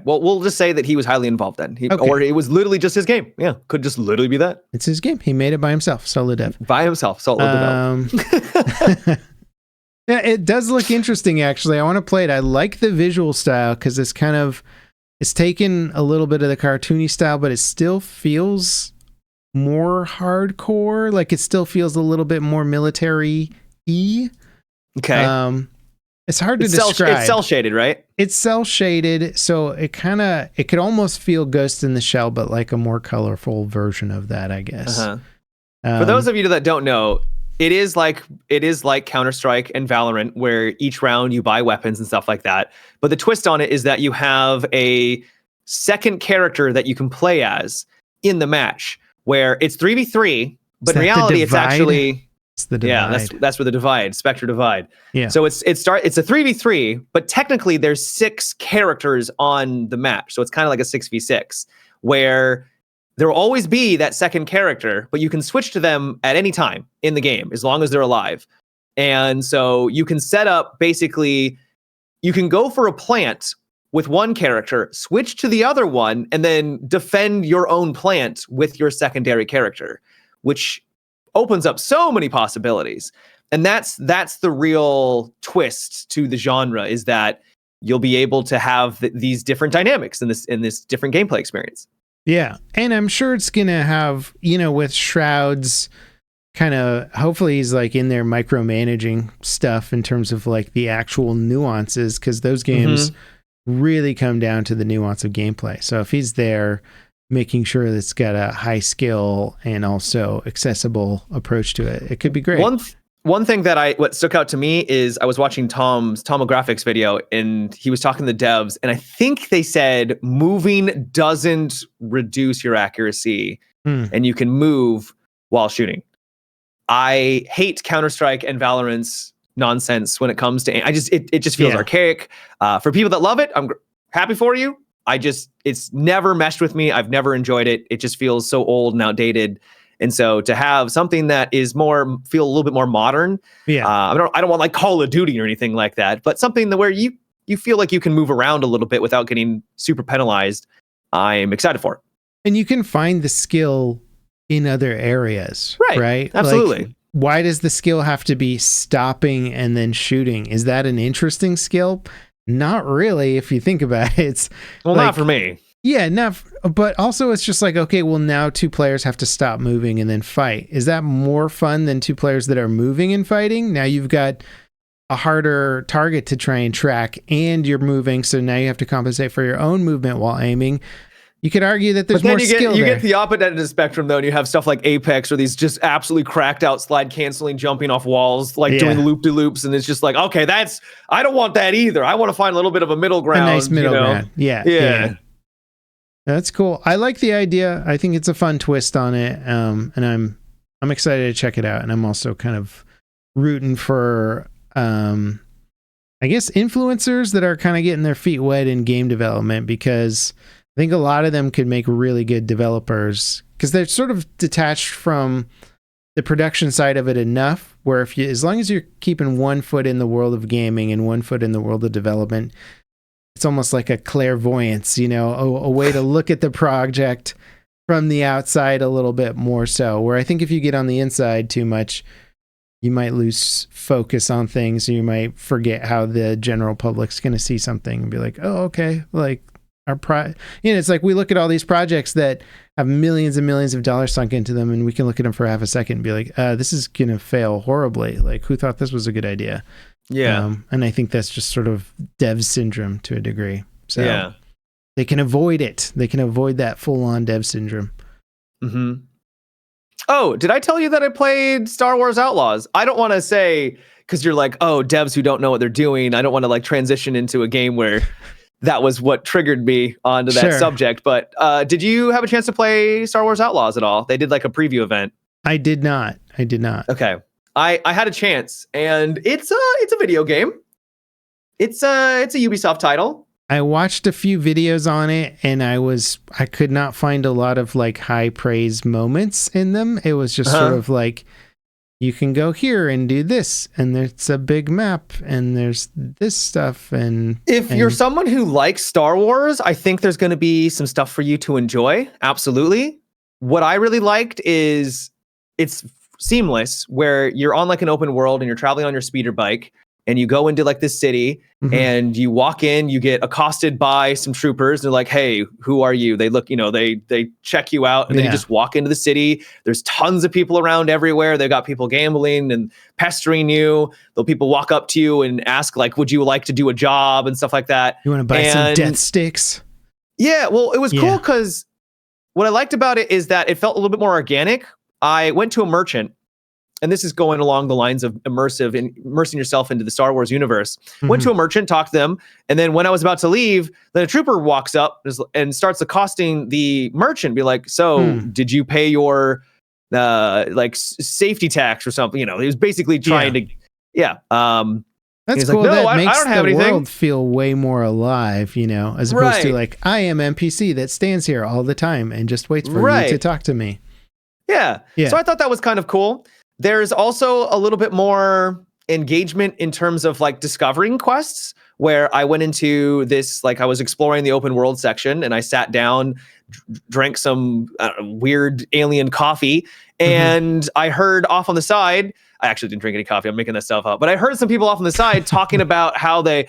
Well, we'll just say that he was highly involved then. Or it was literally just his game. Yeah, could just literally be that. It's his game. He made it by himself, solo dev. By himself, solo dev. Yeah, it does look interesting, actually. I want to play it. I like the visual style because it's taken a little bit of the cartoony style, but it still feels more hardcore. Like it still feels a little bit more military-y. Okay. It's hard to describe. It's cell shaded, right? It's cell shaded, so it could almost feel Ghost in the Shell, but like a more colorful version of that, I guess. For those of you that don't know, it is like Counter-Strike and Valorant, where each round you buy weapons and stuff like that. But the twist on it is that you have a second character that you can play as in the match, where it's 3v3, but in reality it's actually the divide. Yeah, that's where the divide, Spectre divide. Yeah. So it's a 3v3, but technically there's 6 characters on the match. So it's kind of like a 6v6 where there will always be that second character, but you can switch to them at any time in the game as long as they're alive. And so you can set up basically, you can go for a plant with one character, switch to the other one, and then defend your own plant with your secondary character, which opens up so many possibilities. And that's the real twist to the genre, is that you'll be able to have these different dynamics in this different gameplay experience. Yeah. And I'm sure it's going to have, with Shroud's kind of, hopefully he's like in there micromanaging stuff in terms of like the actual nuances, because those games really come down to the nuance of gameplay. So if he's there making sure that it's got a high skill and also accessible approach to it, it could be great. One thing that what stuck out to me is I was watching Tom's Tomographics video, and he was talking to the devs, and I think they said moving doesn't reduce your accuracy and you can move while shooting. I hate Counter-Strike and Valorant's nonsense when it comes to it just feels archaic. For people that love it, I'm happy for you. It's never meshed with me. I've never enjoyed it. It just feels so old and outdated. And so to have something that is feel a little bit more modern, I don't want like Call of Duty or anything like that, but something where you feel like you can move around a little bit without getting super penalized, I'm excited for. And you can find the skill in other areas, right? Absolutely. Like, why does the skill have to be stopping and then shooting? Is that an interesting skill? Not really, if you think about it. It's not for me. Yeah, but also it's just like, okay, well, now 2 players have to stop moving and then fight. Is that more fun than 2 players that are moving and fighting? Now you've got a harder target to try and track, and you're moving, so now you have to compensate for your own movement while aiming. You could argue that there's more skill there. You get the opposite end of the spectrum, though, and you have stuff like Apex, or these just absolutely cracked out slide canceling, jumping off walls, like doing loop-de-loops, and it's just like, okay, I don't want that either. I want to find a little bit of a middle ground. A nice middle ground. Yeah. That's cool. I like the idea. I think it's a fun twist on it, and I'm excited to check it out. And I'm also kind of rooting for, I guess, influencers that are kind of getting their feet wet in game development, because I think a lot of them could make really good developers, because they're sort of detached from the production side of it enough where as long as you're keeping one foot in the world of gaming and one foot in the world of development, it's almost like a clairvoyance, a way to look at the project from the outside a little bit more so, where I think if you get on the inside too much, you might lose focus on things. You might forget how the general public's going to see something and be like, oh, okay. Like it's like we look at all these projects that have millions and millions of dollars sunk into them, and we can look at them for half a second and be like, this is going to fail horribly. Like, who thought this was a good idea? Yeah. And I think that's just sort of dev syndrome to a degree. So they can avoid it. They can avoid that full on dev syndrome. Mm-hmm. Oh, did I tell you that I played Star Wars Outlaws? I don't want to say, because you're like, oh, devs who don't know what they're doing. I don't want to like transition into a game where that was what triggered me onto that subject. But did you have a chance to play Star Wars Outlaws at all? They did like a preview event. I did not. Okay. I had a chance, and it's a video game. It's a Ubisoft title. I watched a few videos on it, and I could not find a lot of like high praise moments in them. It was just sort of like, you can go here and do this, and there's a big map, and there's this stuff. And if you're someone who likes Star Wars, I think there's going to be some stuff for you to enjoy. Absolutely. What I really liked is it's seamless, where you're on like an open world and you're traveling on your speeder bike, and you go into like this city, and you walk in, you get accosted by some troopers. They're like, hey, who are you? They look, they check you out, and then you just walk into the city. There's tons of people around everywhere. They've got people gambling and pestering you. People walk up to you and ask like, would you like to do a job and stuff like that? You want to buy some death sticks? Yeah, well, it was cool because what I liked about it is that it felt a little bit more organic. I went to a merchant, and this is going along the lines of immersing yourself into the Star Wars universe. Went to a merchant, talked to them, and then when I was about to leave, then a trooper walks up and starts accosting the merchant, be like, so did you pay your safety tax or something? He was basically trying to, That's cool. Like, no, that makes I don't have the anything. world feel way more alive, as opposed to like, I am NPC that stands here all the time and just waits for you to talk to me. Yeah. So I thought that was kind of cool. There's also a little bit more engagement in terms of like discovering quests, where I went into this, like I was exploring the open world section, and I sat down, drank some weird alien coffee, and I heard off on the side, I actually didn't drink any coffee, I'm making that stuff up, but I heard some people off on the side talking about how they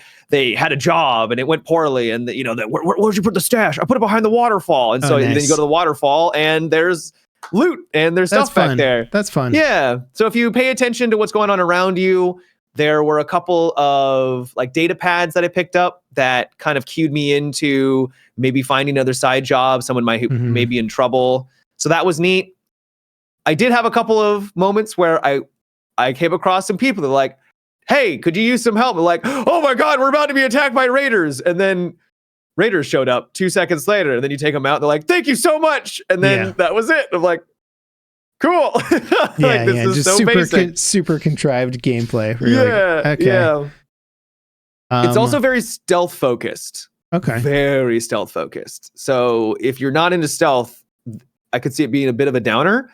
had a job and it went poorly, and where'd you put the stash? I put it behind the waterfall. And so then you go to the waterfall, and there's loot and there's stuff back there. That's fun. Yeah. So if you pay attention to what's going on around you, there were a couple of like data pads that I picked up that kind of cued me into maybe finding another side job. Someone may be in trouble. So that was neat. I did have a couple of moments where I came across some people that were like, hey, could you use some help? I'm like, oh my God, we're about to be attacked by raiders. And then raiders showed up 2 seconds later, and then you take them out, and they're like, thank you so much. And then that was it. I'm like, cool. This is just super contrived gameplay. It's also very stealth focused. Okay. Very stealth focused. So if you're not into stealth, I could see it being a bit of a downer.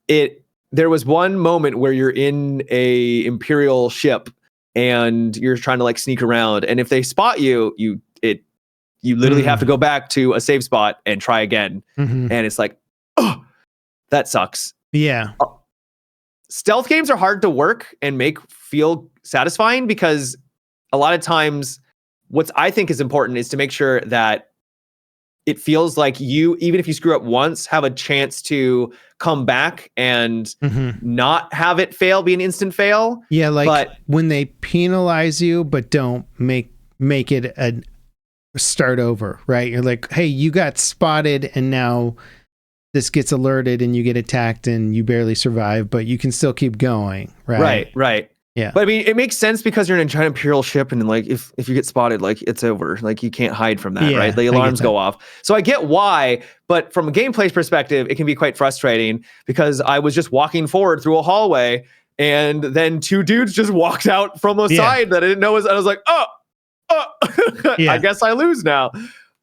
There was one moment where you're in a Imperial ship and you're trying to like sneak around, and if they spot you, you literally have to go back to a safe spot and try again. And it's like, oh, that sucks. Yeah. Stealth games are hard to work and make feel satisfying, because a lot of times what I think is important is to make sure that it feels like you, even if you screw up once, have a chance to come back and not have it be an instant fail. Yeah, but when they penalize you but don't make it a start over, right? You're like, hey, you got spotted, and now this gets alerted and you get attacked and you barely survive, but you can still keep going, right? Right. Yeah. But I mean, it makes sense because you're in a giant Imperial ship, and like if you get spotted, like it's over. Like you can't hide from that, right? The alarms go off. So I get why, but from a gameplay perspective, it can be quite frustrating, because I was just walking forward through a hallway, and then 2 dudes just walked out from a side that I didn't know was. I was like, I guess I lose now.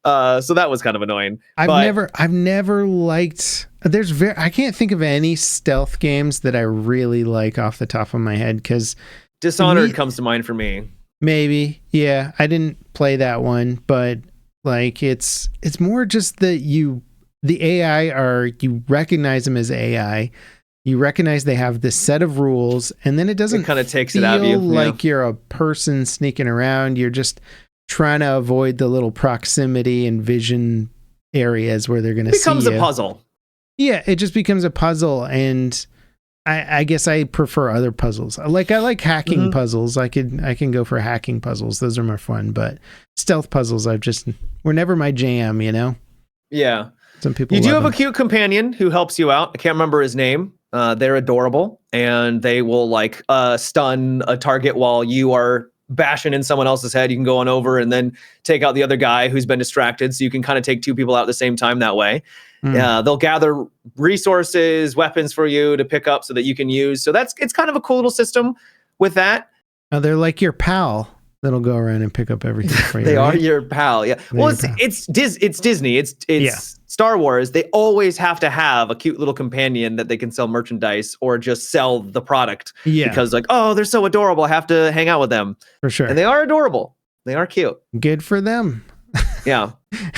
So that was kind of annoying. I've never liked. I can't think of any stealth games that I really like off the top of my head, because Dishonored comes to mind for me. Maybe, yeah. I didn't play that one, but like it's more just that the AI you recognize them as AI. You recognize they have this set of rules, and then it doesn't kind of takes it out of you. Like you're a person sneaking around. You're just trying to avoid the little proximity and vision areas where they're going to see you. It becomes a puzzle. Yeah, it just becomes a puzzle, and I guess I prefer other puzzles. I like hacking puzzles. I can go for hacking puzzles. Those are more fun, but stealth puzzles were never my jam, Yeah. Some people You do love have them. a cute companion who helps you out. I can't remember his name. They're adorable, and they will like stun a target while you are bashing in someone else's head. You can go on over and then take out the other guy who's been distracted. So you can kind of take two people out at the same time that way. They'll gather resources, weapons for you to pick up so that you can use. So it's kind of a cool little system with that. Oh, they're like your pal that'll go around and pick up everything for you. They right? are your pal. Yeah. Well, it's Disney. It's Star Wars. They always have to have a cute little companion that they can sell merchandise or just sell the product. Yeah. Because like, oh, they're so adorable. I have to hang out with them. For sure. And they are adorable. They are cute. Good for them. Yeah.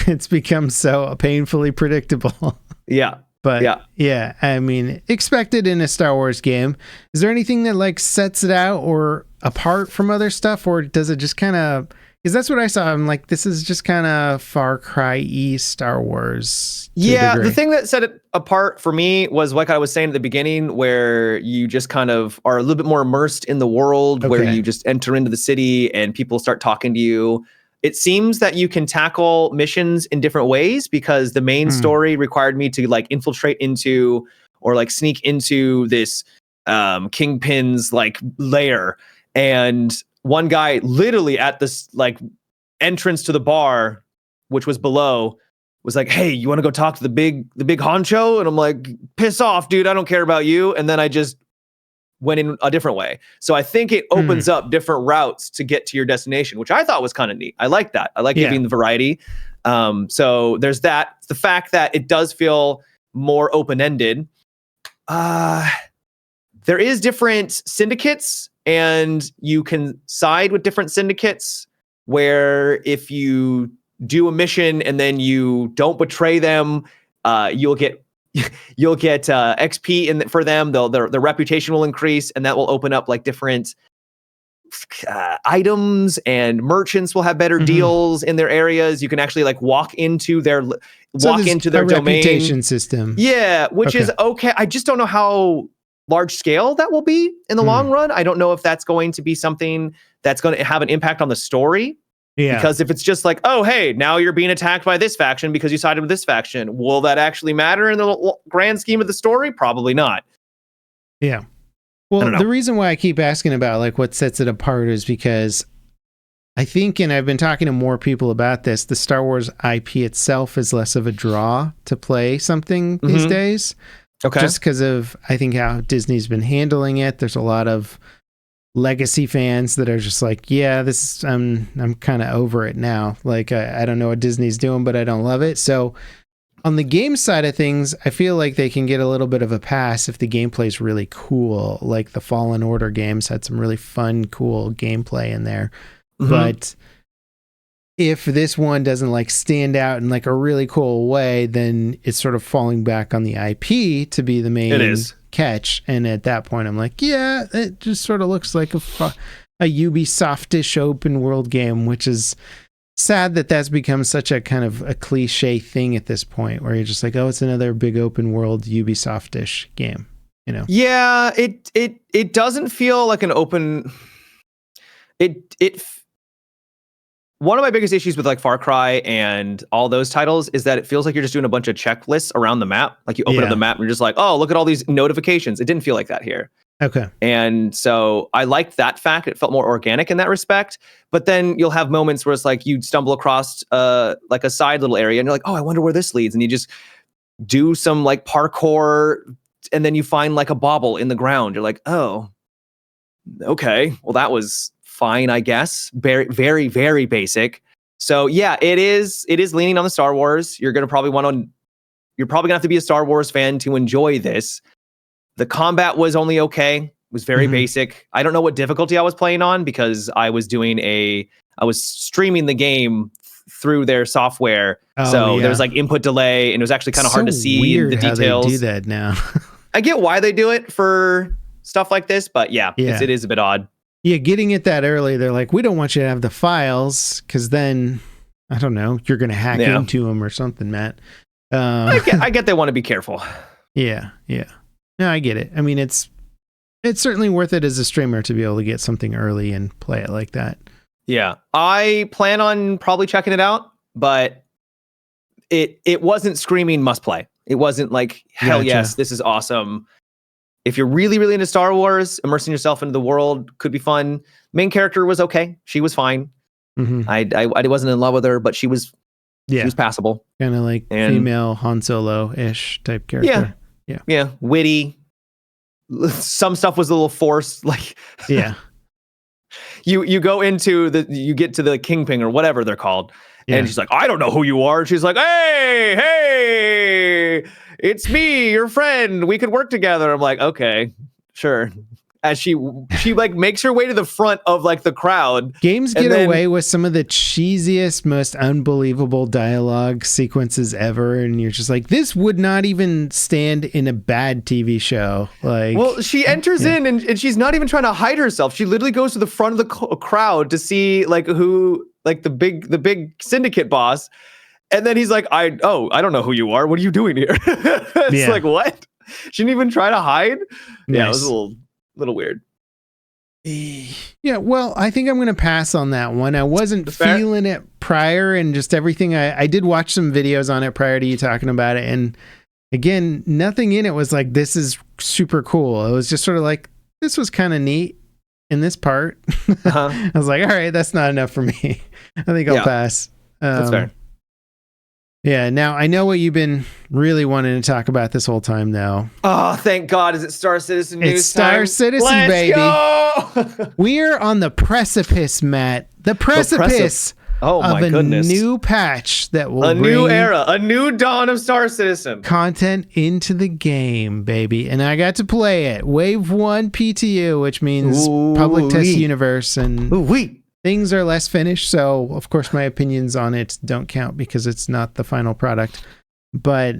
It's become so painfully predictable. Yeah. But yeah, I mean, expected in a Star Wars game. Is there anything that like sets it out or apart from other stuff, or does it just kind of? Because that's what I saw. I'm like, this is just kind of Far Cry-y Star Wars. Yeah, the thing that set it apart for me was like I was saying at the beginning, where you just kind of are a little bit more immersed in the world, where you just enter into the city and people start talking to you. It seems that you can tackle missions in different ways because the main story required me to like infiltrate into or like sneak into this Kingpin's like lair. And one guy literally at this like entrance to the bar, which was below, was like, "Hey, you want to go talk to the big honcho?" And I'm like, "Piss off, dude. I don't care about you." And then I just went in a different way. So I think it opens up different routes to get to your destination, which I thought was kind of neat. I like that. I like giving the variety. So there's that. The fact that it does feel more open-ended. There is different syndicates, and you can side with different syndicates where if you do a mission and then you don't betray them, you'll get XP for them. Their reputation will increase, and that will open up like different items, and merchants will have better deals in their areas. You can actually like walk into their domain. Reputation system. Yeah, which is okay. I just don't know how large scale that will be in the long run. I don't know if that's going to be something that's going to have an impact on the story. Yeah. Because if it's just like, oh, hey, now you're being attacked by this faction because you sided with this faction, will that actually matter in the grand scheme of the story? Probably not. Yeah. Well, the reason why I keep asking about like what sets it apart is because I think, and I've been talking to more people about this, the Star Wars IP itself is less of a draw to play something these days. Okay. Just because of, I think, how Disney's been handling it. There's a lot of legacy fans that are just like, yeah, I'm kind of over it now. Like, I don't know what Disney's doing, but I don't love it. So on the game side of things, I feel like they can get a little bit of a pass if the gameplay's really cool. Like the Fallen Order games had some really fun, cool gameplay in there. But if this one doesn't like stand out in like a really cool way, then it's sort of falling back on the IP to be the main catch. And at that point, I'm like, yeah, it just sort of looks like a Ubisoft-ish open world game, which is sad that that's become such a kind of a cliche thing at this point, where you're just like, oh, it's another big open world Ubisoft-ish game, you know? Yeah, it doesn't feel like an open. One of my biggest issues with like Far Cry and all those titles is that it feels like you're just doing a bunch of checklists around the map. Like you open up the map and you're just like, oh, look at all these notifications. It didn't feel like that here. Okay. And so I liked that fact. It felt more organic in that respect. But then you'll have moments where it's like you stumble across like a side little area and you're like, oh, I wonder where this leads. And you just do some like parkour and then you find like a bauble in the ground. You're like, oh, okay. Well, that was fine, I guess. Very, very, very basic. So yeah, it is leaning on the Star Wars. You're probably gonna have to be a Star Wars fan to enjoy this. The combat was only okay. It was very basic. I don't know what difficulty I was playing on because I was streaming the game through their software. So there was like input delay and it was actually kind of hard to see the details. How they do that now. I get why they do it for stuff like this, but yeah. It is a bit odd. Yeah, getting it that early, they're like, we don't want you to have the files because then, I don't know, you're going to hack into them or something, Matt. I get they want to be careful. Yeah. No, I get it. I mean, it's certainly worth it as a streamer to be able to get something early and play it like that. Yeah, I plan on probably checking it out, but it wasn't screaming must play. It wasn't like, hell Gotcha. yes, this is awesome. If you're really, really into Star Wars, immersing yourself into the world could be fun. Main character was okay. She was fine. Mm-hmm. I wasn't in love with her, but she was passable. Kind of like female Han Solo-ish type character. Yeah. Witty. Some stuff was a little forced. Like, yeah. You go into you get to the Kingpin or whatever they're called. Yeah. And she's like, I don't know who you are. She's like, hey, it's me, your friend. We could work together. I'm like, okay, sure. As she like makes her way to the front of like the crowd. Games get away with some of the cheesiest, most unbelievable dialogue sequences ever, and you're just like, this would not even stand in a bad TV show. Like, well, she enters in and she's not even trying to hide herself. She literally goes to the front of the crowd to see like who, like the big syndicate boss, and then he's like, I don't know who you are. What are you doing here? It's like, what? She didn't even try to hide. Nice. Yeah, it was a little weird. Yeah, well, I think I'm going to pass on that one. I wasn't feeling it prior, and just everything. I did watch some videos on it prior to you talking about it, and again, nothing in it was like, this is super cool. It was just sort of like, this was kind of neat in this part. I was like, all right, that's not enough for me. I think I'll pass. That's fair. Yeah, now I know what you've been really wanting to talk about this whole time, though. Oh, thank God. Is it Star Citizen news It's Star time? Citizen, Let's baby. Go! We're on the precipice, Matt. The precipice of a new patch that will bring new era, a new dawn of Star Citizen. Content into the game, baby. And I got to play it. Wave 1 PTU, which means Public Test Universe. And things are less finished, so of course my opinions on it don't count because it's not the final product. But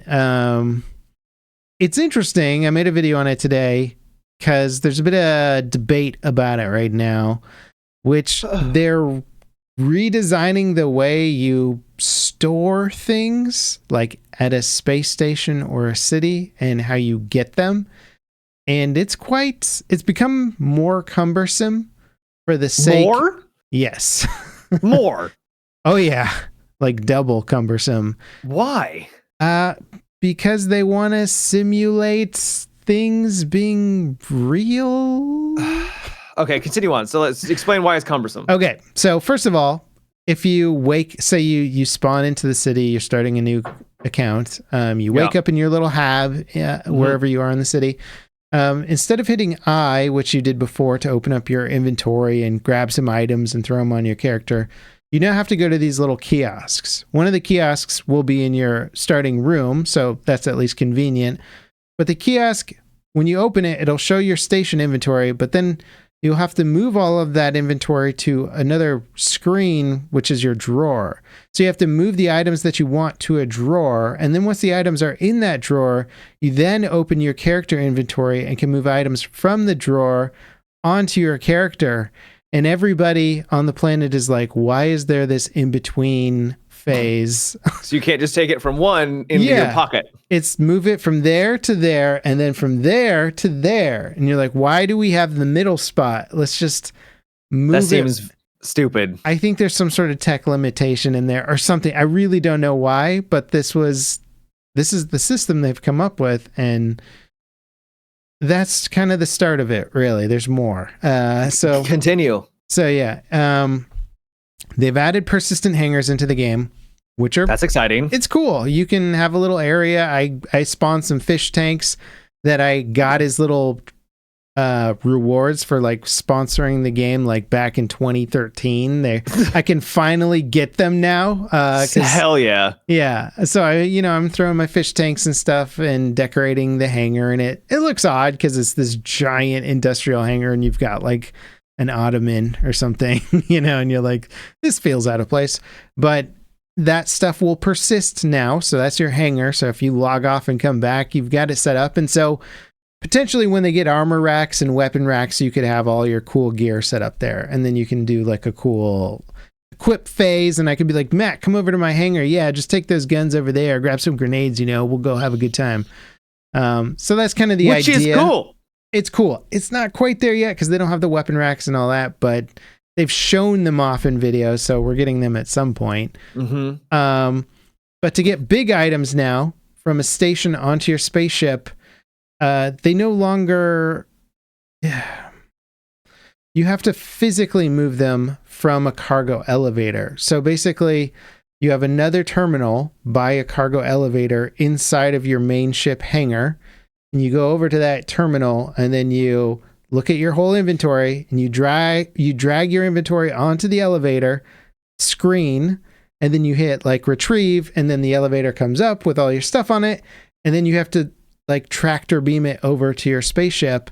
it's interesting. I made a video on it today because there's a bit of debate about it right now, which they're redesigning the way you store things, like at a space station or a city, and how you get them. And it's become more cumbersome for the sake... More? Yes. More. Oh yeah. Like double cumbersome. Why? Because they want to simulate things being real. Okay, continue on. So let's explain why it's cumbersome. Okay. So first of all, if you say you spawn into the city, you're starting a new account. You wake up in your little hab, wherever you are in the city. Instead of hitting I, which you did before to open up your inventory and grab some items and throw them on your character, you now have to go to these little kiosks. One of the kiosks will be in your starting room, so that's at least convenient. But the kiosk, when you open it, it'll show your station inventory, but then you'll have to move all of that inventory to another screen, which is your drawer. So you have to move the items that you want to a drawer. And then once the items are in that drawer, you then open your character inventory and can move items from the drawer onto your character. And everybody on the planet is like, why is there this in-between phase? So you can't just take it from one into your pocket. It's move it from there to there, and then from there to there. And you're like, why do we have the middle spot? Let's just move it. That seems stupid. I think there's some sort of tech limitation in there or something. I really don't know why, but this is the system they've come up with, and that's kind of the start of it, really. There's more. So continue. So yeah, they've added persistent hangers into the game, that's exciting. It's cool. You can have a little area. I spawned some fish tanks that I got as little rewards for like sponsoring the game, like back in 2013. I can finally get them now. Hell yeah. Yeah. So I'm throwing my fish tanks and stuff and decorating the hangar, and it looks odd because it's this giant industrial hangar and you've got like an ottoman or something, and you're like, this feels out of place. But that stuff will persist now. So that's your hangar. So if you log off and come back, you've got it set up. And so potentially when they get armor racks and weapon racks, you could have all your cool gear set up there. And then you can do like a cool equip phase. And I could be like, Matt, come over to my hangar. Yeah, just take those guns over there. Grab some grenades, we'll go have a good time. So that's kind of the idea. Which is cool. It's cool. It's not quite there yet because they don't have the weapon racks and all that, but they've shown them off in videos, so we're getting them at some point. Mm-hmm. But to get big items now from a station onto your spaceship, they no longer... You have to physically move them from a cargo elevator. So basically, you have another terminal by a cargo elevator inside of your main ship hangar, and you go over to that terminal, and then you look at your whole inventory, and you drag your inventory onto the elevator screen, and then you hit like retrieve, and then the elevator comes up with all your stuff on it, and then you have to like tractor beam it over to your spaceship.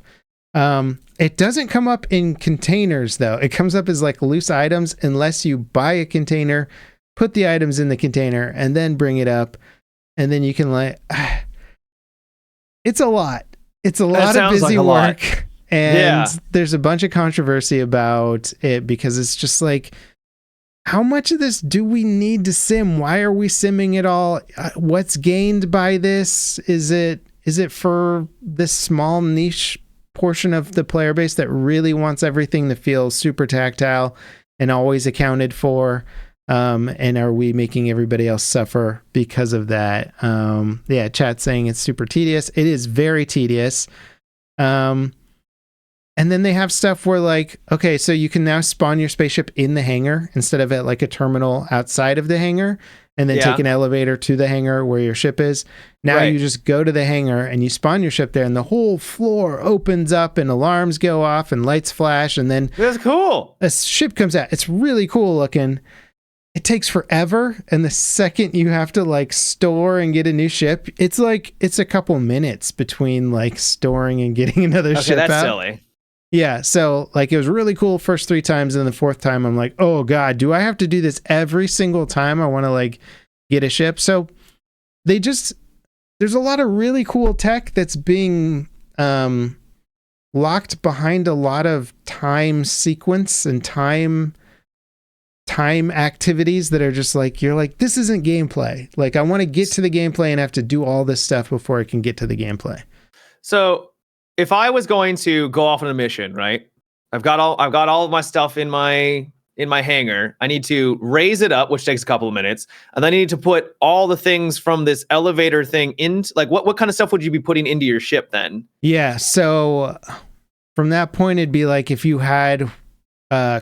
It doesn't come up in containers though. It comes up as like loose items unless you buy a container, put the items in the container, and then bring it up, and then you can like... It's a lot. It's a lot of busy work. And there's a bunch of controversy about it because it's just like, how much of this do we need to sim? Why are we simming it all? What's gained by this? Is it for this small niche portion of the player base that really wants everything to feel super tactile and always accounted for? And are we making everybody else suffer because of that? Chat saying it's super tedious. It is very tedious. And then they have stuff where like, okay, so you can now spawn your spaceship in the hangar instead of at like a terminal outside of the hangar, and then take an elevator to the hangar where your ship is. Now you just go to the hangar and you spawn your ship there, and the whole floor opens up and alarms go off and lights flash, and then that's cool. A ship comes out. It's really cool looking. It takes forever, and the second you have to like store and get a new ship, it's like it's a couple minutes between like storing and getting another ship out. Okay, that's silly. Yeah, so like it was really cool first 3 times, and the 4th time I'm like, oh god, do I have to do this every single time I want to like get a ship? So there's a lot of really cool tech that's being locked behind a lot of time sequence and time activities that are just like, you're like, this isn't gameplay. Like, I want to get to the gameplay and have to do all this stuff before I can get to the gameplay. So if I was going to go off on a mission, right? I've got all of my stuff in my hangar. I need to raise it up, which takes a couple of minutes, and then I need to put all the things from this elevator thing into, like, what kind of stuff would you be putting into your ship then? Yeah, so from that point, it'd be like if you had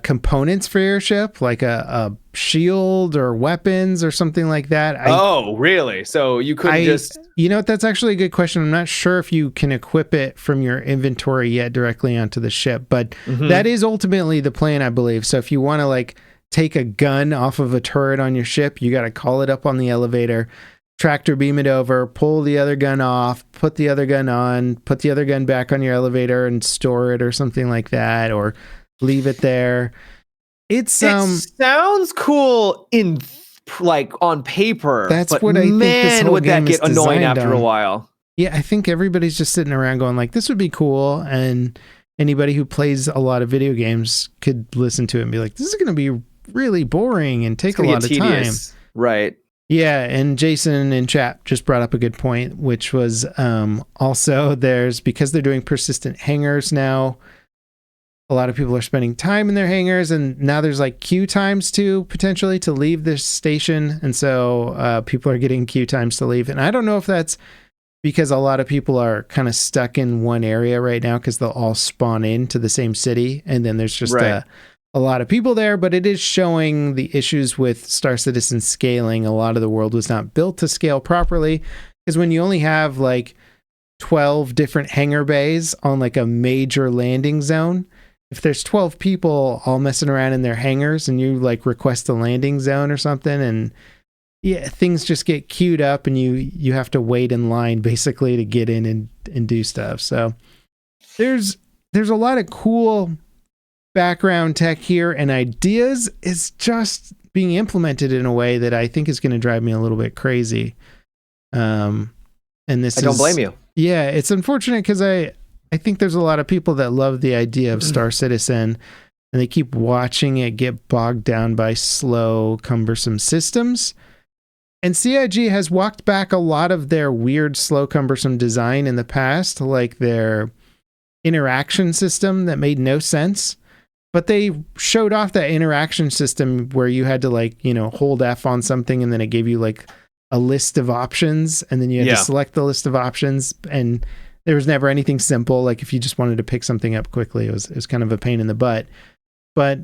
components for your ship, like a shield or weapons or something like that. Oh, really? So you couldn't just... You know what? That's actually a good question. I'm not sure if you can equip it from your inventory yet directly onto the ship, but that is ultimately the plan, I believe. So if you want to like take a gun off of a turret on your ship, you got to call it up on the elevator, tractor beam it over, pull the other gun off, put the other gun on, put the other gun back on your elevator and store it or something like that, or leave it there. It sounds cool in like on paper. That's but what I think. This whole would game that get is annoying after on. a while? Yeah, I think everybody's just sitting around going like, this would be cool, and anybody who plays a lot of video games could listen to it and be like, this is going to be really boring and take a lot of time. Right. Yeah, and Jason in chat just brought up a good point, which was also because they're doing persistent hangars now, a lot of people are spending time in their hangars, and now there's like queue times too, potentially, to leave this station. And so people are getting queue times to leave. And I don't know if that's because a lot of people are kind of stuck in one area right now because they'll all spawn into the same city. And then there's just a lot of people there, but it is showing the issues with Star Citizen scaling. A lot of the world was not built to scale properly, because when you only have like 12 different hangar bays on like a major landing zone, if there's 12 people all messing around in their hangars and you like request a landing zone or something, and things just get queued up and you have to wait in line basically to get in and do stuff. So there's a lot of cool background tech here, and ideas is just being implemented in a way that I think is going to drive me a little bit crazy. And I don't blame you. Yeah, it's unfortunate because I think there's a lot of people that love the idea of Star Citizen, and they keep watching it get bogged down by slow, cumbersome systems. And CIG has walked back a lot of their weird, slow, cumbersome design in the past, like their interaction system that made no sense. But they showed off that interaction system where you had to like, hold F on something and then it gave you like a list of options, and then you had to select the list of options, and there was never anything simple. Like if you just wanted to pick something up quickly, it was kind of a pain in the butt. But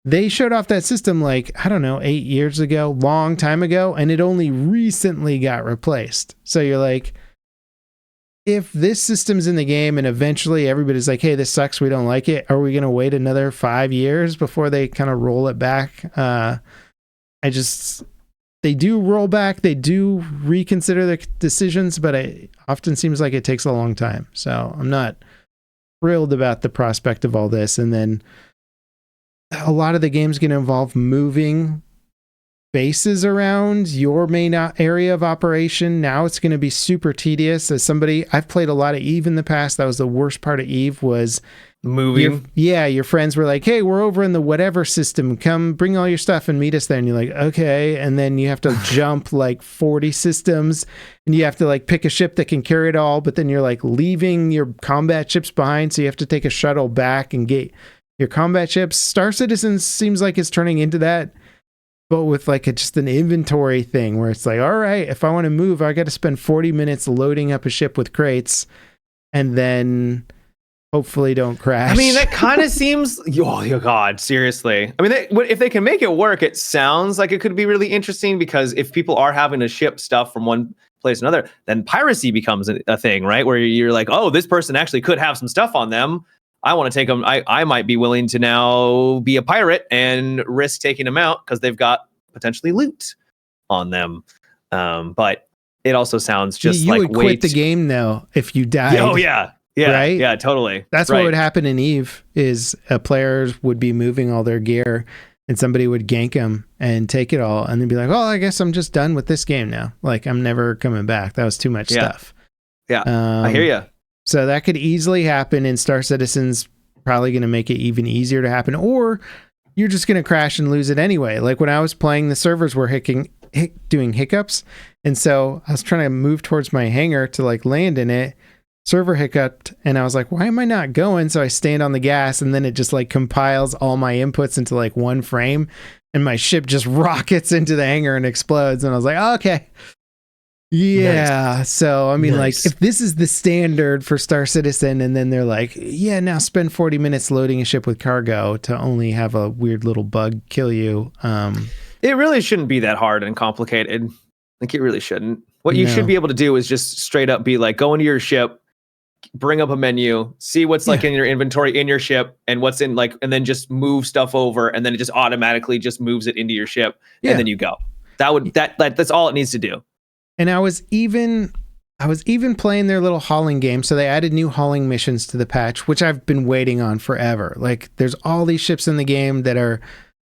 they showed off that system like, I don't know, 8 years ago, long time ago, and it only recently got replaced. So you're like, if this system's in the game and eventually everybody's like, hey, this sucks, we don't like it, are we going to wait another 5 years before they kind of roll it back? They do roll back, they do reconsider their decisions, but it often seems like it takes a long time. So I'm not thrilled about the prospect of all this. And then a lot of the game's going to involve moving bases around your main area of operation. Now it's going to be super tedious. As somebody, I've played a lot of Eve in the past. That was the worst part of Eve, was moving. Your friends were like, hey, we're over in the whatever system, come bring all your stuff and meet us there. And you're like, okay. And then you have to jump like 40 systems, and you have to like pick a ship that can carry it all, but then you're like leaving your combat ships behind, so you have to take a shuttle back and get your combat ships. Star Citizen seems like it's turning into that, but with like just an inventory thing where it's like, all right, if I want to move, I got to spend 40 minutes loading up a ship with crates, and then hopefully don't crash. I mean, that kind of seems, oh God, seriously. I mean, if they can make it work, it sounds like it could be really interesting, because if people are having to ship stuff from one place to another, then piracy becomes a thing, right? Where you're like, oh, this person actually could have some stuff on them. I want to take them. I might be willing to now be a pirate and risk taking them out because they've got potentially loot on them. But it also sounds just you like would quit the game though if you died. Oh yeah. Yeah, right? Yeah, totally. That's what would happen in Eve, is players would be moving all their gear and somebody would gank them and take it all, and then be like, oh, I guess I'm just done with this game now. Like, I'm never coming back. That was too much stuff. Yeah, I hear you. So that could easily happen, and Star Citizen's probably going to make it even easier to happen, or you're just going to crash and lose it anyway. Like when I was playing, the servers were doing hiccups, and so I was trying to move towards my hangar to like land in it. Server hiccuped, and I was like, why am I not going? So I stand on the gas, and then it just like compiles all my inputs into like one frame, and my ship just rockets into the hangar and explodes. And I was like, oh, okay. Yeah. Nice. So, I mean, like, if this is the standard for Star Citizen, and then they're like, yeah, now spend 40 minutes loading a ship with cargo to only have a weird little bug kill you. It really shouldn't be that hard and complicated. Like, it really shouldn't. What you should be able to do is just straight up be like, go into your ship, bring up a menu, see what's like in your inventory in your ship, and what's in like, and then just move stuff over, and then it just automatically just moves it into your ship, and then you go. That's all it needs to do. And I was even playing their little hauling game. So they added new hauling missions to the patch, which I've been waiting on forever. Like, there's all these ships in the game that are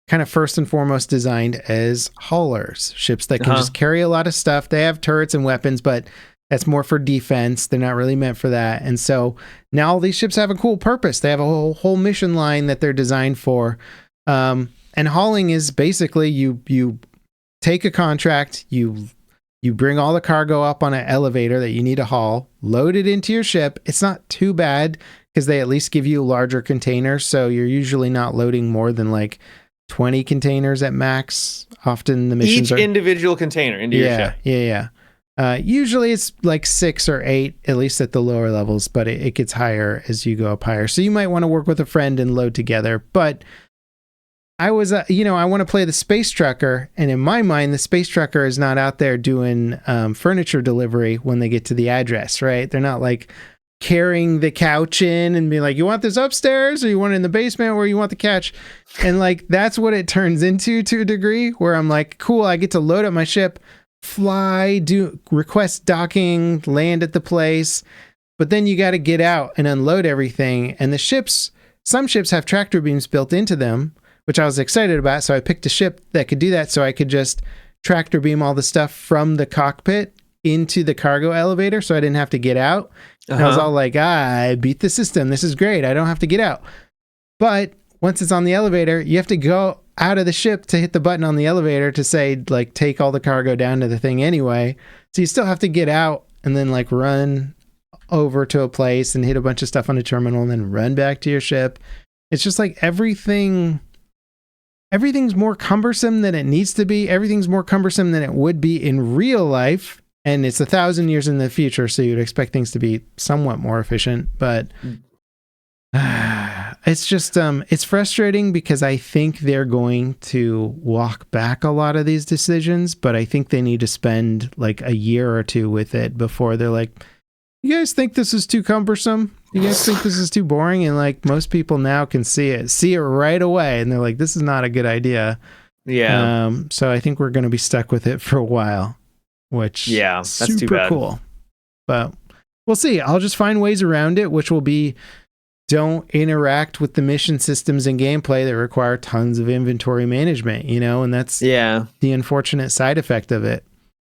kind of first and foremost designed as haulers, ships that can just carry a lot of stuff. They have turrets and weapons, but that's more for defense. They're not really meant for that. And so now all these ships have a cool purpose. They have a whole mission line that they're designed for. And hauling is basically you take a contract, you bring all the cargo up on an elevator that you need to haul, load it into your ship. It's not too bad because they at least give you larger containers. So you're usually not loading more than like 20 containers at max. Often the missions each individual container into your ship. Yeah. Usually it's like 6 or 8, at least at the lower levels, but it gets higher as you go up higher. So you might want to work with a friend and load together. But I was, I want to play the space trucker, and in my mind, the space trucker is not out there doing furniture delivery when they get to the address, right? They're not like carrying the couch in and being like, you want this upstairs, or you want it in the basement, or you want the couch? And like, that's what it turns into to a degree, where I'm like, cool, I get to load up my ship, fly, do request docking, land at the place, but then you got to get out and unload everything. And some ships have tractor beams built into them, which I was excited about. So I picked a ship that could do that, so I could just tractor beam all the stuff from the cockpit into the cargo elevator, so I didn't have to get out. And I was all like, I beat the system. This is great. I don't have to get out. But once it's on the elevator, you have to go out of the ship to hit the button on the elevator to say, like, take all the cargo down to the thing anyway. So you still have to get out and then like run over to a place and hit a bunch of stuff on a terminal and then run back to your ship. It's just like everything everything's more cumbersome than it needs to be. Everything's more cumbersome than it would be in real life. And it's 1,000 years in the future, so you'd expect things to be somewhat more efficient. But it's just, it's frustrating because I think they're going to walk back a lot of these decisions, but I think they need to spend like a year or two with it before they're like, you guys think this is too cumbersome? You guys think this is too boring? And like most people now can see it right away. And they're like, this is not a good idea. Yeah. So I think we're going to be stuck with it for a while, which that's super too bad. Cool. But we'll see. I'll just find ways around it, which will be don't interact with the mission systems and gameplay that require tons of inventory management, and that's the unfortunate side effect of it.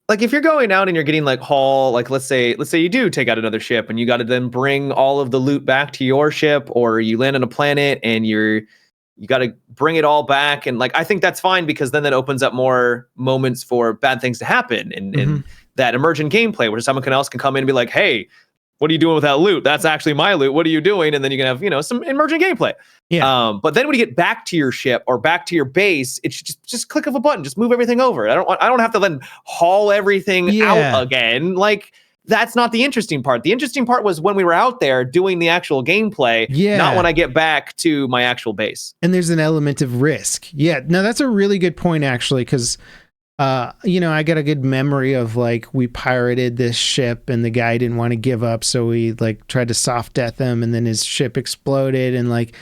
Like if you're going out and you're getting like haul, like let's say you do take out another ship and you got to then bring all of the loot back to your ship, or you land on a planet and you got to bring it all back. And like, I think that's fine because then that opens up more moments for bad things to happen and that emergent gameplay where someone else can come in and be like, hey, what are you doing with that loot? That's actually my loot. What are you doing? And then you can have, some emergent gamelay. Yeah. But then when you get back to your ship or back to your base, it's just click of a button, just move everything over. I don't have to then haul everything out again. Like that's not the interesting part. The interesting part was when we were out there doing the actual gameplay, not when I get back to my actual base. And there's an element of risk. Yeah. No, that's a really good point actually, because I got a good memory of like we pirated this ship and the guy didn't want to give up, so we like tried to soft death him, and then his ship exploded and like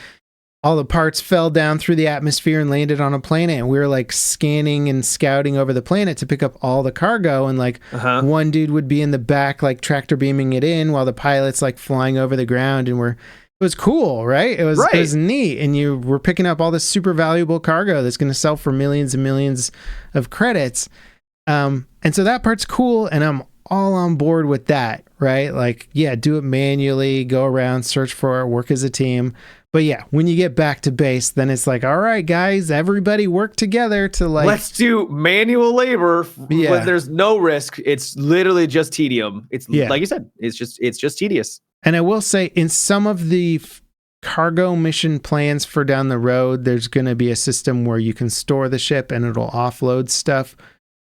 all the parts fell down through the atmosphere and landed on a planet, and we were like scanning and scouting over the planet to pick up all the cargo, and like one dude would be in the back like tractor beaming it in while the pilot's like flying over the ground, and it was cool, right? It was neat. And you were picking up all this super valuable cargo that's going to sell for millions and millions of credits. And so that part's cool. And I'm all on board with that, right? Like, do it manually, go around, search for it, work as a team. But when you get back to base, then it's like, all right, guys, everybody work together to like... Let's do manual labor when there's no risk. It's literally just tedium. It's like you said, it's just tedious. And I will say, in some of the cargo mission plans for down the road, there's going to be a system where you can store the ship and it'll offload stuff.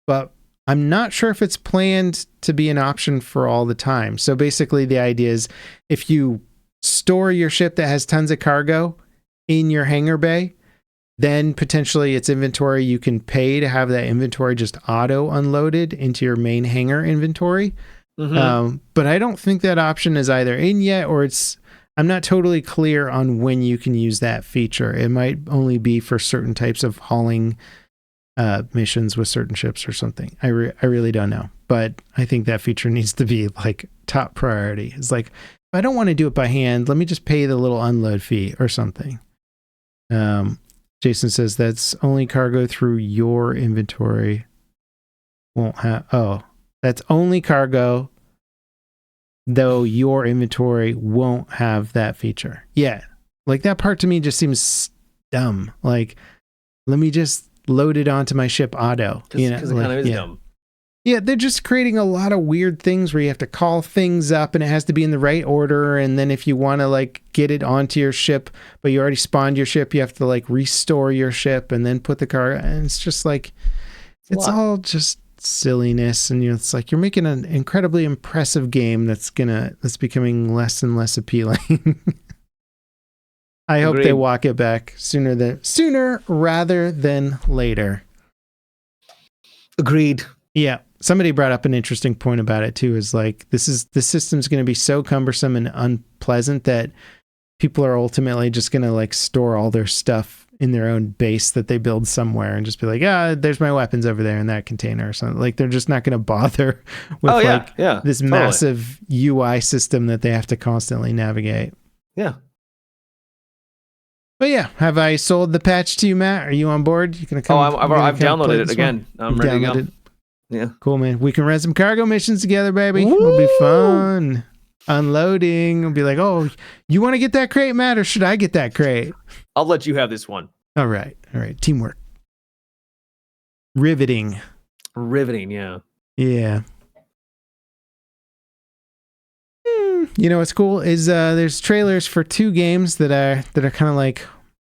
But I'm not sure if it's planned to be an option for all the time. So basically, the idea is if you store your ship that has tons of cargo in your hangar bay, then potentially its inventory, you can pay to have that inventory just auto unloaded into your main hangar inventory. But I don't think that option is either in yet, or I'm not totally clear on when you can use that feature. It might only be for certain types of hauling missions with certain ships or something. I really don't know, but I think that feature needs to be like top priority. It's like, if I don't want to do it by hand, let me just pay the little unload fee or something. Jason says that's only cargo through your inventory won't have. That's only cargo, though your inventory won't have that feature. Yeah. Like that part to me just seems dumb. Like, let me just load it onto my ship auto. Because it kind of is dumb. Yeah, they're just creating a lot of weird things where you have to call things up and it has to be in the right order. And then if you want to like get it onto your ship, but you already spawned your ship, you have to like restore your ship and then put the car. And it's just like, it's all just silliness. And it's like you're making an incredibly impressive game that's becoming less and less appealing. I hope they walk it back sooner rather than later. Agreed. Yeah. Somebody brought up an interesting point about it too, is like the system's going to be so cumbersome and unpleasant that people are ultimately just going to like store all their stuff in their own base that they build somewhere and just be like, there's my weapons over there in that container or something. Like they're just not going to bother with this massive UI system that they have to constantly navigate. Yeah. But have I sold the patch to you, Matt? Are you on board? You gonna come? I've downloaded it again. I'm ready to go. Yeah. Cool, man. We can run some cargo missions together, baby. Woo! It'll be fun. Unloading. We'll be like, you want to get that crate, Matt, or should I get that crate? I'll let you have this one. All right. Teamwork. Riveting, yeah. Yeah. You know what's cool is there's trailers for two games that are kind of like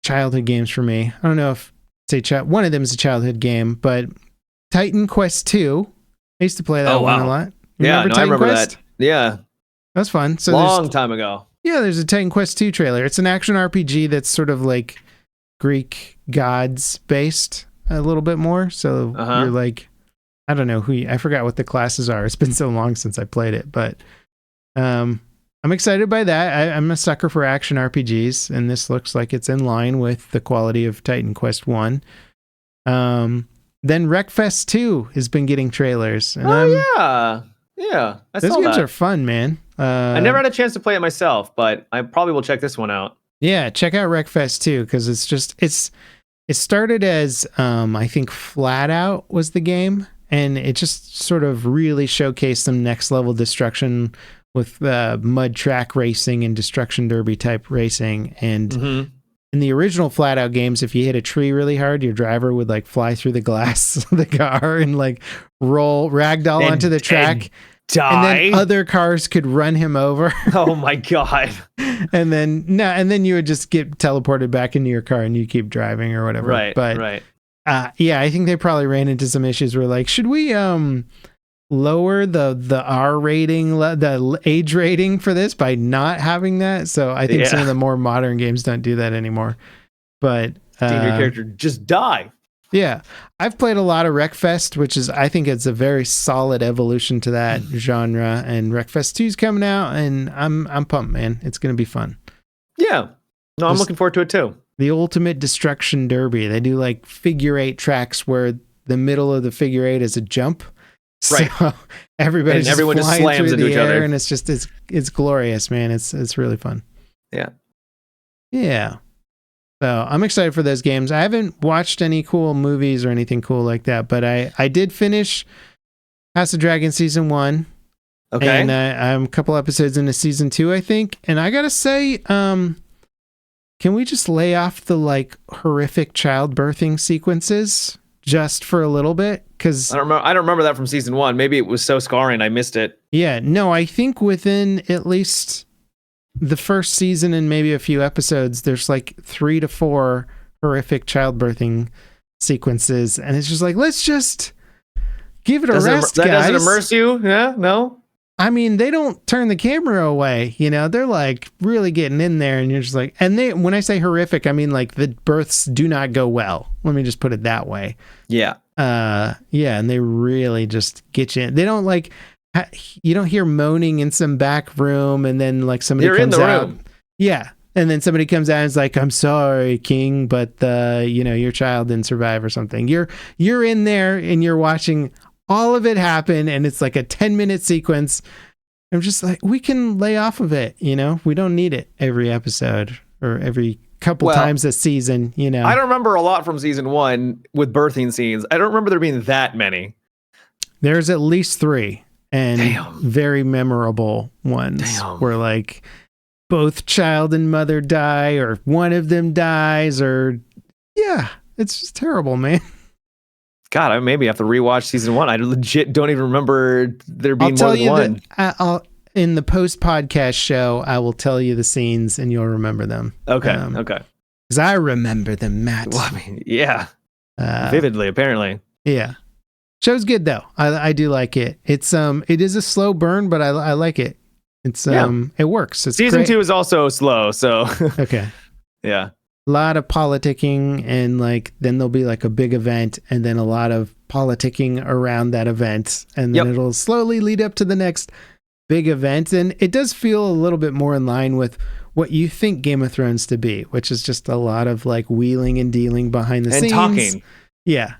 childhood games for me. I don't know if one of them is a childhood game, but Titan Quest 2. I used to play that one a lot. I remember that. Yeah. That's fun. So long time ago. Yeah, there's a Titan Quest 2 trailer. It's an action RPG that's sort of like Greek gods based a little bit more. So you're like, I don't know I forgot what the classes are. It's been so long since I played it, but I'm excited by that. I'm a sucker for action RPGs, and this looks like it's in line with the quality of Titan Quest 1. Then Wreckfest 2 has been getting trailers. And yeah. Those games are fun, man. I never had a chance to play it myself, but I probably will check this one out. Yeah, check out Wreckfest 2 because it started as I think Flat Out was the game, and it just sort of really showcased some next level destruction with mud track racing and destruction derby type racing. And in the original Flat Out games, if you hit a tree really hard, your driver would like fly through the glass of the car and like roll ragdoll onto the track. Die. And then other cars could run him over. Oh my god! and then you would just get teleported back into your car and you keep driving or whatever. Right. Yeah, I think they probably ran into some issues where like, should we lower the R rating, the age rating for this by not having that? So I think some of the more modern games don't do that anymore. But your character just die. Yeah, I've played a lot of Wreckfest, which is, I think it's a very solid evolution to that genre. And Wreckfest 2 is coming out, and I'm pumped, man. It's going to be fun. Yeah, no, I'm looking forward to it too. The ultimate destruction derby. They do like figure 8 tracks where the middle of the figure 8 is a jump. Right. So everyone just slams into each other, and it's just it's glorious, man. It's really fun. Yeah. Yeah. So I'm excited for those games. I haven't watched any cool movies or anything cool like that, but I did finish House of Dragon season 1. Okay. And I'm a couple episodes into season 2, I think. And I gotta say, can we just lay off the like horrific childbirthing sequences just for a little bit? Because I don't remember that from season 1. Maybe it was so scarring I missed it. Yeah, no, I think within at least the first season and maybe a few episodes, there's like 3 to 4 horrific childbirthing sequences, and it's just like, let's just give it a rest, guys. That doesn't immerse you? Yeah, no. I mean, they don't turn the camera away, you know, they're like really getting in there, and you're just like, and when I say horrific, I mean like the births do not go well. Let me just put it that way. Yeah. Yeah, and they really just get you in. They don't like, you don't hear moaning in some back room, and then like somebody comes out. Room. Yeah. And then somebody comes out and is like, I'm sorry, King, but your child didn't survive or something. You're in there and you're watching all of it happen, and it's like a 10-minute sequence. I'm just like, we can lay off of it, you know? We don't need it every episode or every couple times a season, you know? I don't remember a lot from season 1 with birthing scenes. I don't remember there being that many. There's at least 3. And very memorable ones where like both child and mother die, or one of them dies, or it's just terrible, man. God, I maybe have to rewatch season 1. I legit don't even remember there being more than one. In the post-podcast show, I will tell you the scenes and you'll remember them. Okay. Because I remember them, Matt. Well, I mean, yeah. Vividly, apparently. Yeah. Show's good though. I do like it. It is a slow burn, but I like it. It's it works. It's season great. 2 is also slow, so okay. Yeah. A lot of politicking, and like then there'll be like a big event, and then a lot of politicking around that event, and then it'll slowly lead up to the next big event. And it does feel a little bit more in line with what you think Game of Thrones to be, which is just a lot of like wheeling and dealing behind the scenes. And talking. Yeah.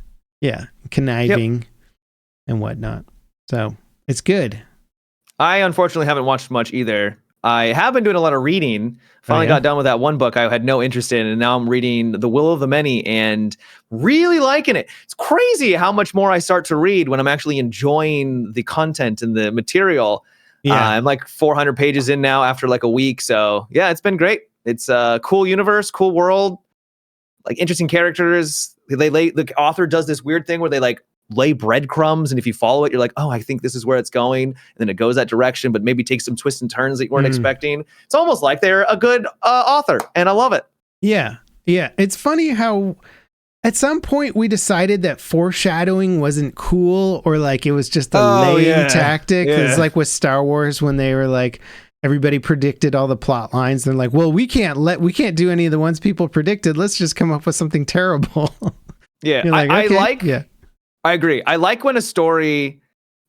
Conniving and whatnot. So it's good. I unfortunately haven't watched much either. I have been doing a lot of reading. Finally got done with that one book I had no interest in, and now I'm reading The Will of the Many and really liking it. It's crazy how much more I start to read when I'm actually enjoying the content and the material. Yeah. I'm like 400 pages in now after like a week. So yeah, it's been great. It's a cool universe, cool world, like interesting characters. The author does this weird thing where they like lay breadcrumbs, and if you follow it, you're like, oh, I think this is where it's going, and then it goes that direction, but maybe takes some twists and turns that you weren't expecting. It's almost like they're a good author, and I love it. Yeah. It's funny how At some point, we decided that foreshadowing wasn't cool, or like it was just a lame tactic. It's like with Star Wars when they were like, everybody predicted all the plot lines. They're like, well, we can't do any of the ones people predicted. Let's just come up with something terrible. Yeah, Like, okay, I agree. I like when a story,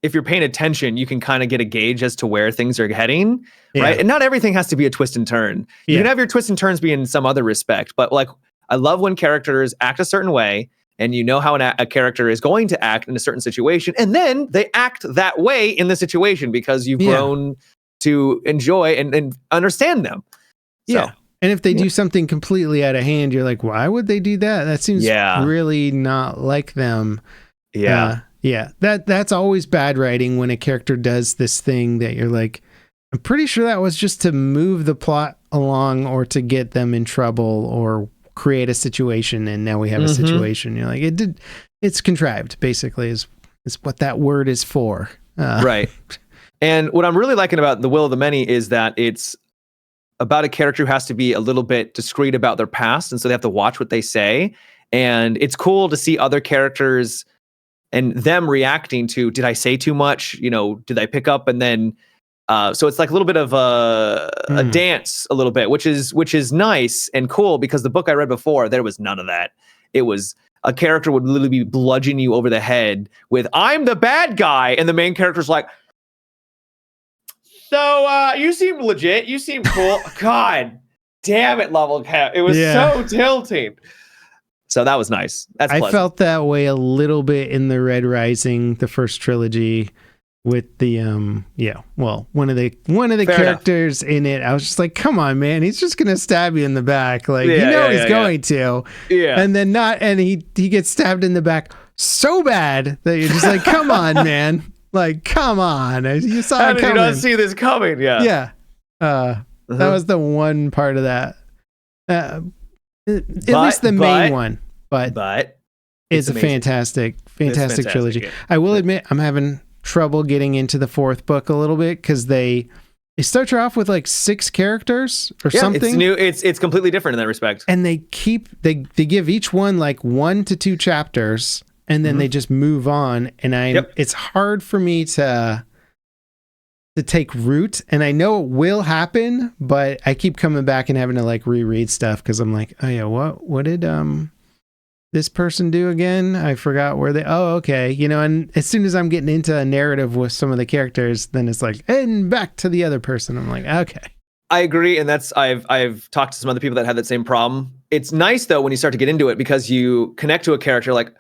if you're paying attention, you can kind of get a gauge as to where things are heading, right? And not everything has to be a twist and turn. You can have your twists and turns be in some other respect, but like, I love when characters act a certain way and you know how a character is going to act in a certain situation, and then they act that way in the situation because you've grown to enjoy and understand them. So, and if they do something completely out of hand, you're like, why would they do that? That seems really not like them. That's always bad writing when a character does this thing that you're like, I'm pretty sure that was just to move the plot along or to get them in trouble or create a situation, and now we have a situation. You're like, it's contrived, basically, is what that word is for. Right. And what I'm really liking about The Will of the Many is that it's about a character who has to be a little bit discreet about their past, and so they have to watch what they say. And it's cool to see other characters and them reacting to, did I say too much? You know, did I pick up? And then so it's like a little bit of a dance, a little bit, which is nice and cool, because the book I read before, there was none of that. It was a character would literally be bludgeoning you over the head with, I'm the bad guy. And the main character's like, so you seem legit. You seem cool. God damn it, level cap. It was so tilting. So that was nice. That's pleasant. I felt that way a little bit in the Red Rising, the first trilogy, with the one of the characters in it. I was just like, come on, man, he's just gonna stab you in the back, like he's going to, and then not, and he gets stabbed in the back so bad that you're just like, come on, man, like come on, you saw How it did coming. you not see this coming? That was the one part of that, at least the main one, but it's a fantastic trilogy. Yeah. I will admit, I'm having trouble getting into the fourth book a little bit because they start you off with like 6 characters or something. It's new. It's completely different in that respect. And they give each one like 1 to 2 chapters, and then they just move on. And it's hard for me to take root, and I know it will happen, but I keep coming back and having to like reread stuff because I'm like, oh yeah, what did this person do again? I forgot where they, okay. You know, and as soon as I'm getting into a narrative with some of the characters, then it's like, and back to the other person. I'm like, okay. I agree. And I've talked to some other people that had that same problem. It's nice though, when you start to get into it, because you connect to a character like,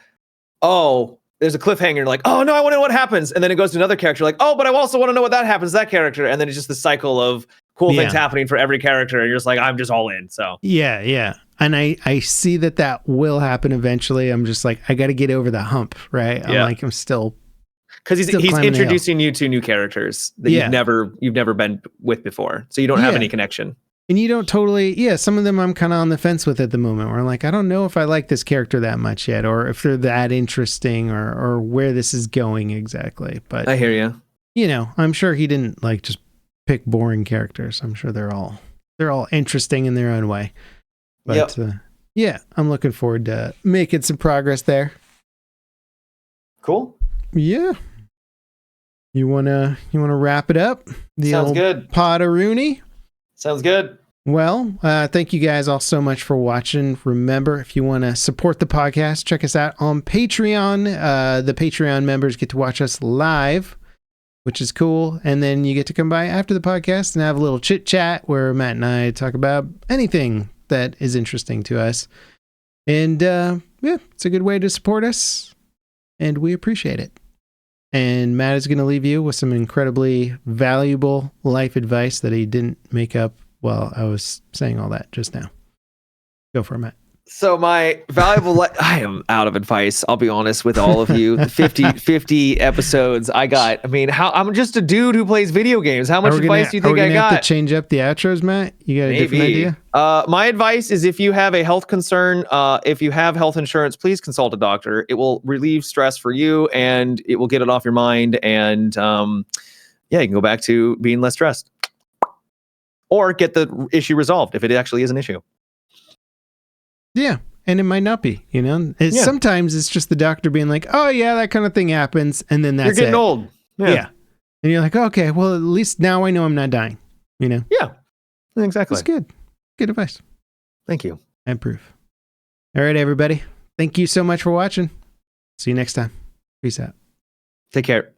oh, there's a cliffhanger. You're like, oh no, I want to know what happens. And then it goes to another character like, oh, but I also want to know what that happens to that character. And then it's just the cycle of cool things happening for every character. And you're just like, I'm just all in. So yeah. And I see that will happen eventually. I'm just like, I got to get over the hump, right? I'm still, because he's introducing you to new characters that you've never been with before, so you don't have any connection. And you don't totally, some of them I'm kind of on the fence with at the moment, where I'm like, I don't know if I like this character that much yet, or if they're that interesting, or where this is going exactly. But I hear you. You know, I'm sure he didn't like just pick boring characters. I'm sure they're all interesting in their own way. But I'm looking forward to making some progress there. Cool. Yeah. You wanna wrap it up? Sounds good. Pod-a-rooney? Sounds good. Well, thank you guys all so much for watching. Remember, if you want to support the podcast, check us out on Patreon. The Patreon members get to watch us live, which is cool. And then you get to come by after the podcast and have a little chit chat where Matt and I talk about anything that is interesting to us. And it's a good way to support us, and we appreciate it. And Matt is going to leave you with some incredibly valuable life advice that he didn't make up while I was saying all that just now. Go for it, Matt. So my valuable I am out of advice, I'll be honest with all of you. The 50 episodes I got. I mean, I'm just a dude who plays video games. How much advice do you think I got? Have to change up the outros, Matt? You got a different idea? My advice is, if you have a health concern, if you have health insurance, please consult a doctor. It will relieve stress for you, and it will get it off your mind. And you can go back to being less stressed, or get the issue resolved if it actually is an issue. Yeah. and it might not be, you know? Sometimes it's just the doctor being like, oh yeah, that kind of thing happens. And then that's You're getting it. old. Yeah. And you're like, okay, well, at least now I know I'm not dying, you know? Yeah, exactly. That's good. Good advice. Thank you. I approve. All right, everybody. Thank you so much for watching. See you next time. Peace out. Take care.